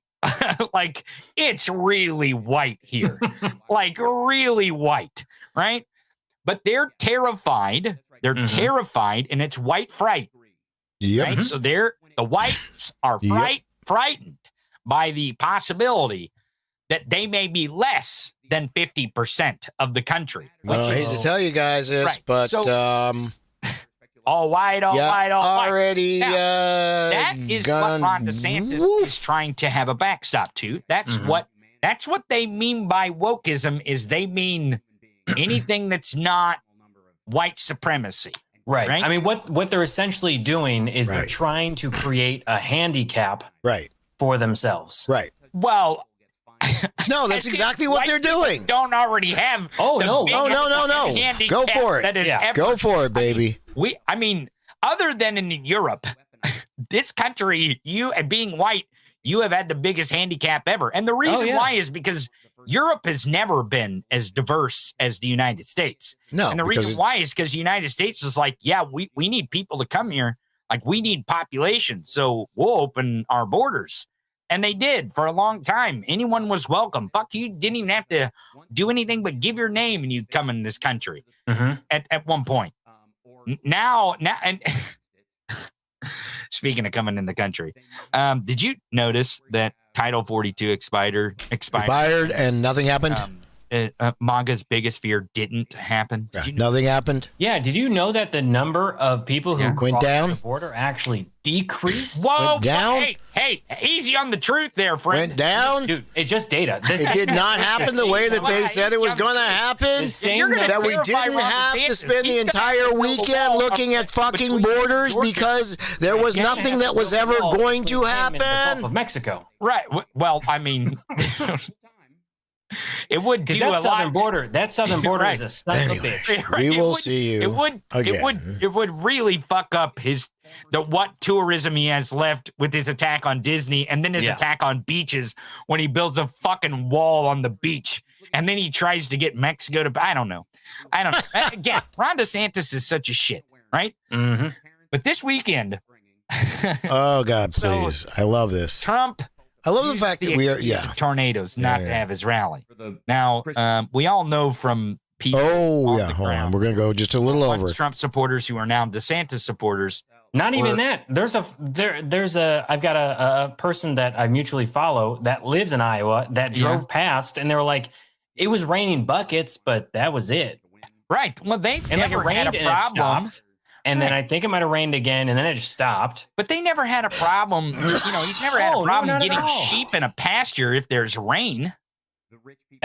[SPEAKER 1] Like it's really white here, like really white, right? But they're terrified. They're terrified, and it's white fright. Right? So the whites are frightened by the possibility that they may be less than 50% of the country.
[SPEAKER 2] Well, I hate to tell you guys this, but
[SPEAKER 1] all white, all white, all
[SPEAKER 2] already,
[SPEAKER 1] white. Now, that is what Ron DeSantis is trying to have a backstop to. That's what they mean by wokeism. Is they mean anything that's not white supremacy.
[SPEAKER 5] Right. I mean, what they're essentially doing is they're trying to create a handicap for themselves.
[SPEAKER 2] Right.
[SPEAKER 1] Well,
[SPEAKER 2] no, that's exactly what they're doing.
[SPEAKER 1] Don't already have.
[SPEAKER 2] No. Go for it. Go for it, baby.
[SPEAKER 1] I mean, other than in Europe, this country, you being white, you have had the biggest handicap ever. And the reason why is because Europe has never been as diverse as the United States.
[SPEAKER 2] No.
[SPEAKER 1] And the reason why is because the United States is like, we need people to come here. Like, we need population. So we'll open our borders. And they did for a long time. Anyone was welcome. Fuck, you didn't even have to do anything but give your name and you'd come in this country at one point. Now, and speaking of coming in the country, did you notice that Title 42 expired
[SPEAKER 2] and nothing happened?
[SPEAKER 1] MAGA's biggest fear didn't happen.
[SPEAKER 2] Nothing happened.
[SPEAKER 5] Yeah. Did you know that the number of people who
[SPEAKER 2] went down
[SPEAKER 5] the border actually decreased?
[SPEAKER 1] Whoa!
[SPEAKER 2] Went down.
[SPEAKER 1] Hey, easy on the truth there, friend.
[SPEAKER 2] Went down,
[SPEAKER 5] dude. It's just data.
[SPEAKER 2] It did not happen the way that they said it was going to happen. That we didn't have to spend the entire weekend looking at fucking borders because there was nothing that was ever going to happen.
[SPEAKER 5] The Gulf of Mexico.
[SPEAKER 1] Right. Well, I mean. It would do
[SPEAKER 5] that
[SPEAKER 1] a
[SPEAKER 5] southern
[SPEAKER 1] lot.
[SPEAKER 5] border. That southern border is a son of a bitch.
[SPEAKER 2] We will see you.
[SPEAKER 1] It would really fuck up what tourism he has left with his attack on Disney, and then his attack on beaches when he builds a fucking wall on the beach, and then he tries to get Mexico to. I don't know. Again, Ron DeSantis is such a shit, right? But this weekend.
[SPEAKER 2] Oh God, please! I love this.
[SPEAKER 1] Trump.
[SPEAKER 2] I love the fact that we are
[SPEAKER 1] tornadoes not to have his rally. Now, we all know from people.
[SPEAKER 2] Hold on, we're gonna go just a little over.
[SPEAKER 1] Trump supporters who are now DeSantis supporters.
[SPEAKER 5] Not even that. There's I've got a person that I mutually follow that lives in Iowa that drove past, and they were like, it was raining buckets, but that was it.
[SPEAKER 1] Right. Well, they never
[SPEAKER 5] had a problem. And then I think it might have rained again, and then it just stopped.
[SPEAKER 1] But they never had a problem. He's never had a problem getting sheep in a pasture if there's rain.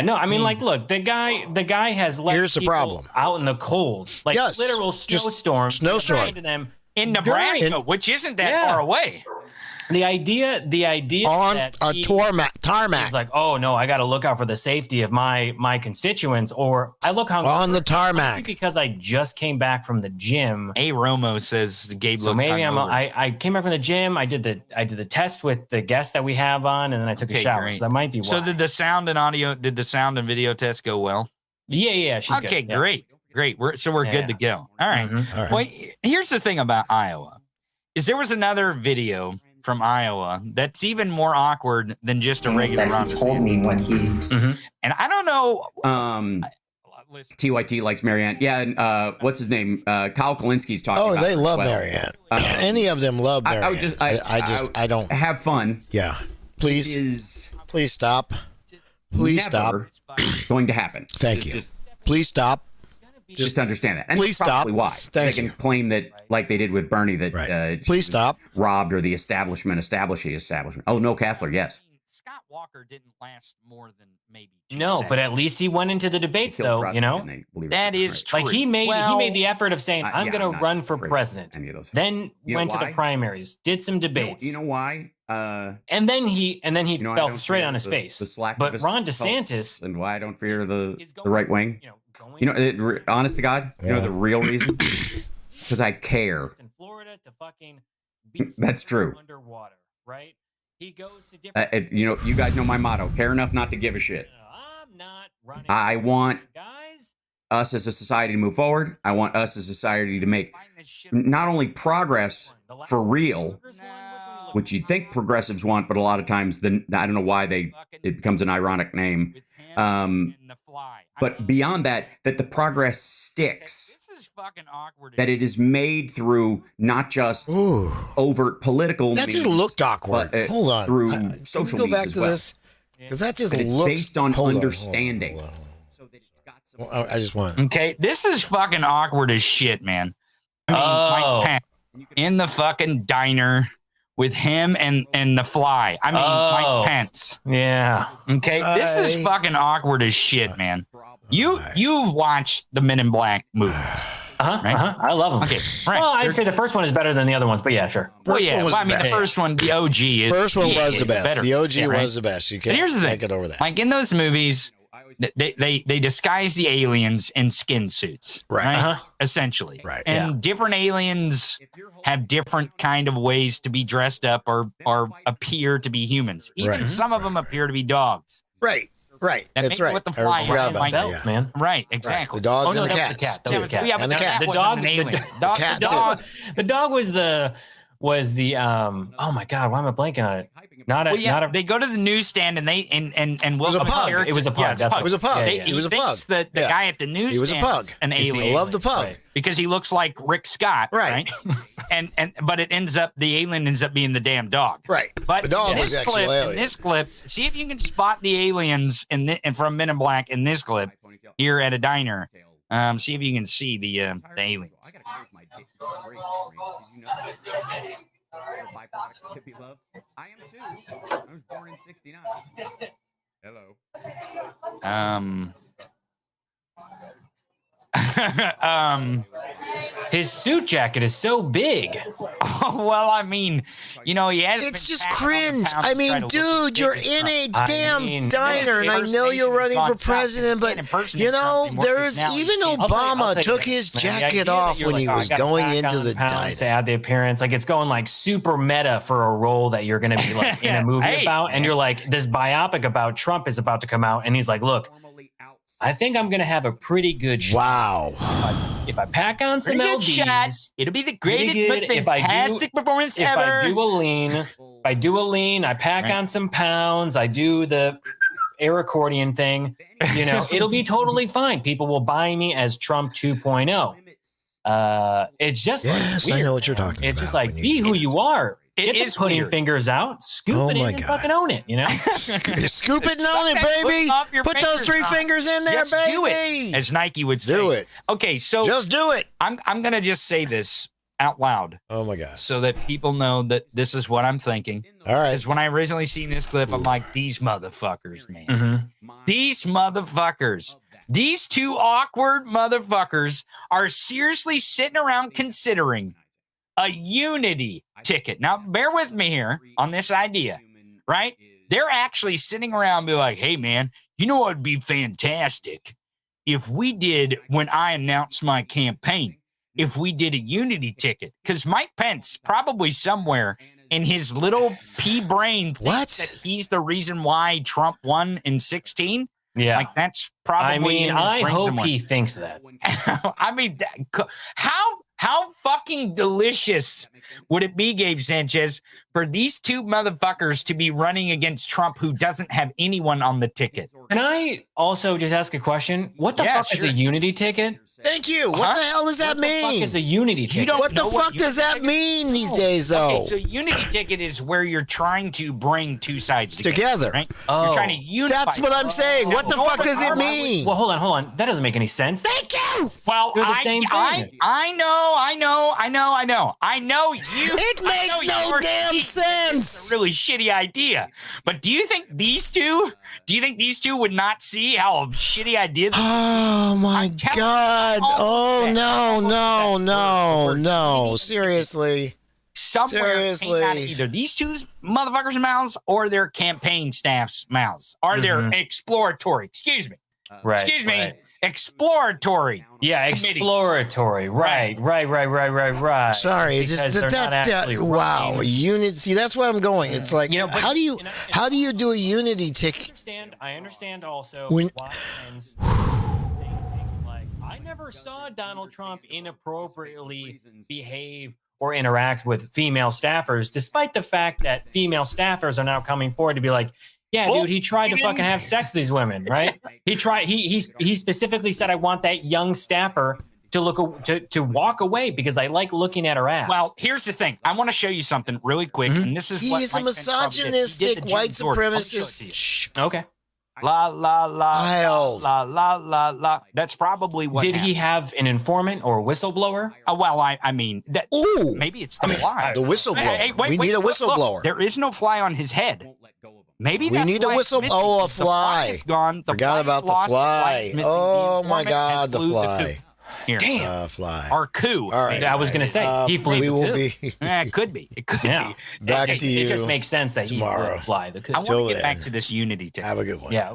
[SPEAKER 5] No, I mean, like, look, the guy has left
[SPEAKER 2] Here's the problem.
[SPEAKER 5] out in the cold, like literal snowstorms.
[SPEAKER 2] Snowstorm
[SPEAKER 1] to them in Nebraska, which isn't that far away.
[SPEAKER 5] The idea
[SPEAKER 2] on
[SPEAKER 5] that
[SPEAKER 2] a tarmac.
[SPEAKER 5] He's like, oh no, I got to look out for the safety of my constituents, or I look
[SPEAKER 2] on the tarmac
[SPEAKER 5] because I just came back from the gym.
[SPEAKER 1] A Romo says Gabe.
[SPEAKER 5] So maybe I came back from the gym. I did the test with the guest that we have on, and then I took a shower. Great. So that might be why.
[SPEAKER 1] So did the sound and video test go well?
[SPEAKER 5] Yeah. She's
[SPEAKER 1] okay,
[SPEAKER 5] good.
[SPEAKER 1] Great. We're good to go. All right.
[SPEAKER 2] All right.
[SPEAKER 1] Well, here's the thing about Iowa is there was another video from Iowa that's even more awkward than just a regular Ron DeSantis.
[SPEAKER 6] Told me what he
[SPEAKER 1] and I don't know.
[SPEAKER 3] TYT likes Marianne. Yeah, and what's his name? Kyle Kalinski's talking.
[SPEAKER 2] Oh,
[SPEAKER 3] about
[SPEAKER 2] they
[SPEAKER 3] her
[SPEAKER 2] love
[SPEAKER 3] as well.
[SPEAKER 2] Marianne. Any of them love Marianne. I don't
[SPEAKER 3] have fun.
[SPEAKER 2] Yeah, please stop. Please stop.
[SPEAKER 3] Going to happen.
[SPEAKER 2] Thank you. Please stop.
[SPEAKER 3] Just to understand that. And
[SPEAKER 2] please stop.
[SPEAKER 3] Why? They can claim that, like they did with Bernie, that
[SPEAKER 2] please stop.
[SPEAKER 3] Robbed or the establishment established the establishment. Oh, no, Castler, yes.
[SPEAKER 1] Scott Walker didn't last more than maybe 2
[SPEAKER 5] No,
[SPEAKER 1] seconds.
[SPEAKER 5] but at least he went into the debates, though.
[SPEAKER 1] That is true.
[SPEAKER 5] Like he made the effort of saying, "I'm going to run for president." Then went to the primaries, did some debates.
[SPEAKER 3] You know why?
[SPEAKER 5] And then he fell straight on his face. But Ron DeSantis,
[SPEAKER 3] and why I don't fear the right wing. Honest to God, you know the real reason? Because I care.
[SPEAKER 5] In Florida to fucking
[SPEAKER 3] That's true.
[SPEAKER 5] Underwater, right? He goes to different.
[SPEAKER 3] You guys know my motto: care enough not to give a shit.
[SPEAKER 5] I'm not running.
[SPEAKER 3] I want
[SPEAKER 5] guys.
[SPEAKER 3] us as a society to move forward. I want us as a society to make not only progress for real, which you'd think progressives want, but a lot of times, I don't know why it becomes an ironic name. But beyond that the progress sticks. That it is made through not just overt political
[SPEAKER 2] That
[SPEAKER 3] means,
[SPEAKER 2] just looked awkward.
[SPEAKER 3] but,
[SPEAKER 2] Hold on.
[SPEAKER 3] through social
[SPEAKER 2] go
[SPEAKER 3] means
[SPEAKER 2] back
[SPEAKER 3] as
[SPEAKER 2] to
[SPEAKER 3] well.
[SPEAKER 2] this? Because that just
[SPEAKER 3] But it's
[SPEAKER 2] looks
[SPEAKER 3] based on understanding.
[SPEAKER 2] Hold on. Well, I just want.
[SPEAKER 1] Okay, this is fucking awkward as shit, man. I mean, Mike Pence in the fucking diner with him and the fly. I mean, Mike Pence.
[SPEAKER 5] Yeah.
[SPEAKER 1] Okay, this is fucking awkward as shit, man. You've watched the Men in Black movies. Right?
[SPEAKER 5] I love them.
[SPEAKER 1] Okay, right.
[SPEAKER 5] Well, I'd say the first one is better than the other ones, but yeah, sure.
[SPEAKER 1] Well,
[SPEAKER 2] First
[SPEAKER 1] yeah.
[SPEAKER 2] one was
[SPEAKER 1] Well, I
[SPEAKER 2] the
[SPEAKER 1] mean, the
[SPEAKER 2] best.
[SPEAKER 1] first one, the OG is
[SPEAKER 2] First one was the best.
[SPEAKER 1] better.
[SPEAKER 2] The OG
[SPEAKER 1] Yeah, right?
[SPEAKER 2] was the best. You
[SPEAKER 1] But
[SPEAKER 2] can't
[SPEAKER 1] here's the thing.
[SPEAKER 2] get over that.
[SPEAKER 1] Like in those movies, they disguise the aliens in skin suits, right? Essentially,
[SPEAKER 2] Right.
[SPEAKER 1] And different aliens have different kind of ways to be dressed up or appear to be humans. Even
[SPEAKER 2] Right.
[SPEAKER 1] some of them appear to be dogs.
[SPEAKER 2] Right.
[SPEAKER 1] That
[SPEAKER 2] That's
[SPEAKER 1] maybe
[SPEAKER 2] right.
[SPEAKER 1] with the
[SPEAKER 2] I
[SPEAKER 1] fly,
[SPEAKER 2] forgot
[SPEAKER 1] right?
[SPEAKER 2] about
[SPEAKER 1] Like
[SPEAKER 2] that.
[SPEAKER 5] Belts,
[SPEAKER 2] Yeah.
[SPEAKER 5] man.
[SPEAKER 1] Right, exactly.
[SPEAKER 2] The dogs
[SPEAKER 5] Oh, no,
[SPEAKER 2] and the
[SPEAKER 5] that was
[SPEAKER 2] cats.
[SPEAKER 5] the cat. That was the cat.
[SPEAKER 1] Yeah,
[SPEAKER 2] And the
[SPEAKER 1] but
[SPEAKER 2] cat.
[SPEAKER 1] that
[SPEAKER 5] The
[SPEAKER 1] wasn't
[SPEAKER 5] dog-
[SPEAKER 1] an
[SPEAKER 5] the
[SPEAKER 1] alien.
[SPEAKER 5] dog-
[SPEAKER 2] cat,
[SPEAKER 5] the
[SPEAKER 2] too.
[SPEAKER 5] dog. The dog was the oh my god, why am I blanking on it? Not a
[SPEAKER 1] Well, yeah,
[SPEAKER 5] not a
[SPEAKER 1] they go to the newsstand and they and
[SPEAKER 2] was a pug.
[SPEAKER 5] It was a pug.
[SPEAKER 1] Yeah,
[SPEAKER 5] That's
[SPEAKER 2] It was a pug.
[SPEAKER 1] They,
[SPEAKER 2] He was a
[SPEAKER 1] thinks
[SPEAKER 2] pug.
[SPEAKER 1] that the
[SPEAKER 2] Yeah.
[SPEAKER 1] guy at the newsstand
[SPEAKER 2] He was a pug.
[SPEAKER 1] an
[SPEAKER 5] He's the
[SPEAKER 1] alien.
[SPEAKER 2] I love the pug.
[SPEAKER 5] Right.
[SPEAKER 1] Because he looks like Rick Scott,
[SPEAKER 2] Right.
[SPEAKER 1] and but it ends up the alien ends up being the damn dog.
[SPEAKER 2] Right.
[SPEAKER 1] But
[SPEAKER 2] The dog
[SPEAKER 1] in
[SPEAKER 2] was
[SPEAKER 1] this
[SPEAKER 2] actually
[SPEAKER 1] clip,
[SPEAKER 2] alien.
[SPEAKER 1] in this clip, see if you can spot the aliens and from Men in Black in this clip here at a diner. See if you can see the aliens.
[SPEAKER 3] I gotta close my dick. It's great for me. Did you know that? Byproduct of hippie love. I am too. I was born in '69. Hello.
[SPEAKER 5] His suit jacket is so big.
[SPEAKER 1] Well, I mean, he has.
[SPEAKER 2] It's
[SPEAKER 1] been
[SPEAKER 2] just
[SPEAKER 1] packing on the
[SPEAKER 2] cringe.
[SPEAKER 1] pounds
[SPEAKER 2] I
[SPEAKER 1] to
[SPEAKER 2] mean,
[SPEAKER 1] try to look
[SPEAKER 2] dude,
[SPEAKER 1] as
[SPEAKER 2] you're
[SPEAKER 1] big as
[SPEAKER 2] in a
[SPEAKER 1] Trump.
[SPEAKER 2] damn
[SPEAKER 5] mean,
[SPEAKER 2] diner, and I know you're running for president, but there's even Obama took his jacket off when he was going into the
[SPEAKER 5] to
[SPEAKER 2] diner.
[SPEAKER 5] add the appearance. Like it's going like super meta for a role that you're going to be like in a movie
[SPEAKER 1] Hey,
[SPEAKER 5] about, and you're like, this biopic about Trump is about to come out, and he's like, look, I think I'm going to have a pretty good shot.
[SPEAKER 2] Wow.
[SPEAKER 5] If I pack on some
[SPEAKER 1] Pretty good shot.
[SPEAKER 5] LBs,
[SPEAKER 1] It'll be the
[SPEAKER 5] Pretty
[SPEAKER 1] greatest,
[SPEAKER 5] good.
[SPEAKER 1] most
[SPEAKER 5] If I do-
[SPEAKER 1] fantastic performance
[SPEAKER 5] if
[SPEAKER 1] ever.
[SPEAKER 5] I do a lean, I pack
[SPEAKER 1] Right.
[SPEAKER 5] on some pounds, I do the air accordion thing, it'll be totally fine. People will buy me as Trump 2.0. It's just
[SPEAKER 2] Yes,
[SPEAKER 5] weird.
[SPEAKER 2] I know what you're talking about.
[SPEAKER 5] It's just like,
[SPEAKER 2] when
[SPEAKER 5] be
[SPEAKER 2] you-
[SPEAKER 5] who you are.
[SPEAKER 1] It
[SPEAKER 5] Get the
[SPEAKER 1] is
[SPEAKER 5] putting
[SPEAKER 1] weird.
[SPEAKER 5] fingers out, scoop
[SPEAKER 2] Oh
[SPEAKER 5] it in
[SPEAKER 2] my
[SPEAKER 5] and
[SPEAKER 2] God.
[SPEAKER 5] fucking own it,
[SPEAKER 2] Scoop it and own it,
[SPEAKER 1] Fucking
[SPEAKER 2] baby.
[SPEAKER 1] put off your
[SPEAKER 2] Put those
[SPEAKER 1] fingers,
[SPEAKER 2] 3
[SPEAKER 1] Tom.
[SPEAKER 2] fingers in there,
[SPEAKER 1] Just
[SPEAKER 2] baby.
[SPEAKER 1] do it, as Nike would say.
[SPEAKER 2] Do it.
[SPEAKER 1] Okay, so
[SPEAKER 2] Just do it.
[SPEAKER 1] I'm gonna just say this out loud
[SPEAKER 2] Oh my God.
[SPEAKER 1] so that people know that this is what I'm thinking.
[SPEAKER 2] All right.
[SPEAKER 1] Because when I originally seen this clip, I'm like, these motherfuckers, man.
[SPEAKER 5] Mm-hmm.
[SPEAKER 1] These motherfuckers. These two awkward motherfuckers are seriously sitting around considering a unity ticket. Now, bear with me here on this idea, right? They're actually sitting around and be like, hey, man, you know what would be fantastic? If we did, when I announced my campaign, if we did a unity ticket. Because Mike Pence, probably somewhere in his little pea brain, thinks that he's the reason why Trump won in 16.
[SPEAKER 5] Yeah.
[SPEAKER 1] Like, that's probably
[SPEAKER 5] I mean,
[SPEAKER 1] in his
[SPEAKER 5] I
[SPEAKER 1] brain
[SPEAKER 5] hope
[SPEAKER 1] somewhere.
[SPEAKER 5] he thinks that.
[SPEAKER 1] I mean, how fucking delicious would it be, Gabe Sanchez, for these two motherfuckers to be running against Trump who doesn't have anyone on the ticket?
[SPEAKER 5] Can I also just ask a question? What the
[SPEAKER 1] Yeah,
[SPEAKER 5] fuck is a
[SPEAKER 1] sure.
[SPEAKER 5] unity ticket?
[SPEAKER 2] Thank you. What the hell does that
[SPEAKER 5] What the fuck
[SPEAKER 2] mean?
[SPEAKER 5] is a unity ticket?
[SPEAKER 1] don't
[SPEAKER 2] What the
[SPEAKER 1] know what
[SPEAKER 2] fuck does that
[SPEAKER 1] unity
[SPEAKER 2] mean these days, though?
[SPEAKER 1] Okay, so unity ticket is where you're trying to bring two sides
[SPEAKER 2] Together.
[SPEAKER 1] right?
[SPEAKER 5] Oh.
[SPEAKER 1] You're trying to unify.
[SPEAKER 2] That's what I'm saying. What the fuck does it mean?
[SPEAKER 5] Well, hold on. That doesn't make any sense.
[SPEAKER 2] Thank you.
[SPEAKER 1] Well,
[SPEAKER 5] They're the same thing.
[SPEAKER 1] I know you.
[SPEAKER 2] It makes no damn sense.
[SPEAKER 1] It's a really shitty idea. But do you think these two would not see how a shitty idea this is?
[SPEAKER 2] Oh my
[SPEAKER 1] I'm telling
[SPEAKER 2] God.
[SPEAKER 1] you all
[SPEAKER 2] Oh
[SPEAKER 1] that.
[SPEAKER 2] no. Seriously.
[SPEAKER 1] Somewhere
[SPEAKER 2] Seriously.
[SPEAKER 1] came out of either these two motherfuckers' mouths or their campaign staff's mouths, or their exploratory. Excuse me.
[SPEAKER 5] Right.
[SPEAKER 1] Excuse me.
[SPEAKER 5] right.
[SPEAKER 1] exploratory.
[SPEAKER 5] Yeah,
[SPEAKER 1] committees.
[SPEAKER 5] exploratory. Right.
[SPEAKER 2] Sorry, it's
[SPEAKER 5] Because
[SPEAKER 2] just
[SPEAKER 5] they're not actually
[SPEAKER 2] wow,
[SPEAKER 5] running.
[SPEAKER 2] unity. See, that's where I'm going. It's like,
[SPEAKER 5] You know, but-
[SPEAKER 2] how do you do a unity tick?
[SPEAKER 5] I understand also
[SPEAKER 2] When-
[SPEAKER 5] why friends say things like, I never saw Donald Trump inappropriately behave or interact with female staffers, despite the fact that female staffers are now coming forward to be like, yeah, dude, he tried to fucking have sex with these women, right? He specifically said, I want that young staffer to walk away because I like looking at her ass.
[SPEAKER 1] Well, here's the thing. I want to show you something really quick, and this is what
[SPEAKER 2] He's a
[SPEAKER 1] Mike Pence probably did. He did
[SPEAKER 2] misogynistic
[SPEAKER 1] the
[SPEAKER 2] white
[SPEAKER 1] Jim Jordan. Let me show it to you.
[SPEAKER 2] supremacist. Shh.
[SPEAKER 5] okay.
[SPEAKER 1] La la la
[SPEAKER 2] Wild.
[SPEAKER 1] la la la la. That's probably what.
[SPEAKER 5] Did he
[SPEAKER 1] happened.
[SPEAKER 5] have an informant or a whistleblower?
[SPEAKER 1] Well, I mean, that,
[SPEAKER 2] Ooh,
[SPEAKER 1] maybe it's the fly.
[SPEAKER 2] the whistleblower.
[SPEAKER 1] Hey, wait,
[SPEAKER 2] We need a
[SPEAKER 1] look,
[SPEAKER 2] whistleblower.
[SPEAKER 1] there is no fly on his head. Maybe
[SPEAKER 2] We
[SPEAKER 1] that's
[SPEAKER 2] need a
[SPEAKER 1] why it's
[SPEAKER 2] whistle-
[SPEAKER 1] missing.
[SPEAKER 2] oh, a
[SPEAKER 1] The
[SPEAKER 2] fly.
[SPEAKER 1] is gone. The
[SPEAKER 2] Forgot
[SPEAKER 1] fly
[SPEAKER 2] about
[SPEAKER 1] is
[SPEAKER 2] the
[SPEAKER 1] lost,
[SPEAKER 2] fly.
[SPEAKER 1] is missing.
[SPEAKER 2] Oh,
[SPEAKER 1] The
[SPEAKER 2] my
[SPEAKER 1] informant
[SPEAKER 2] God,
[SPEAKER 1] has
[SPEAKER 2] the
[SPEAKER 1] flew
[SPEAKER 2] fly.
[SPEAKER 1] coup. Here.
[SPEAKER 5] Damn.
[SPEAKER 2] Fly.
[SPEAKER 1] Or coup.
[SPEAKER 2] All right.
[SPEAKER 5] I was going to say, he flew
[SPEAKER 2] we
[SPEAKER 5] the
[SPEAKER 2] will
[SPEAKER 5] coop.
[SPEAKER 2] be
[SPEAKER 1] It could be. It could
[SPEAKER 5] Yeah.
[SPEAKER 1] be.
[SPEAKER 2] back
[SPEAKER 5] It
[SPEAKER 2] to you
[SPEAKER 5] just makes sense that he
[SPEAKER 2] tomorrow.
[SPEAKER 5] would fly the coop.
[SPEAKER 1] I want
[SPEAKER 2] Till
[SPEAKER 1] to get back
[SPEAKER 2] then.
[SPEAKER 1] to this unity thing.
[SPEAKER 2] Have a good one.
[SPEAKER 5] Yeah.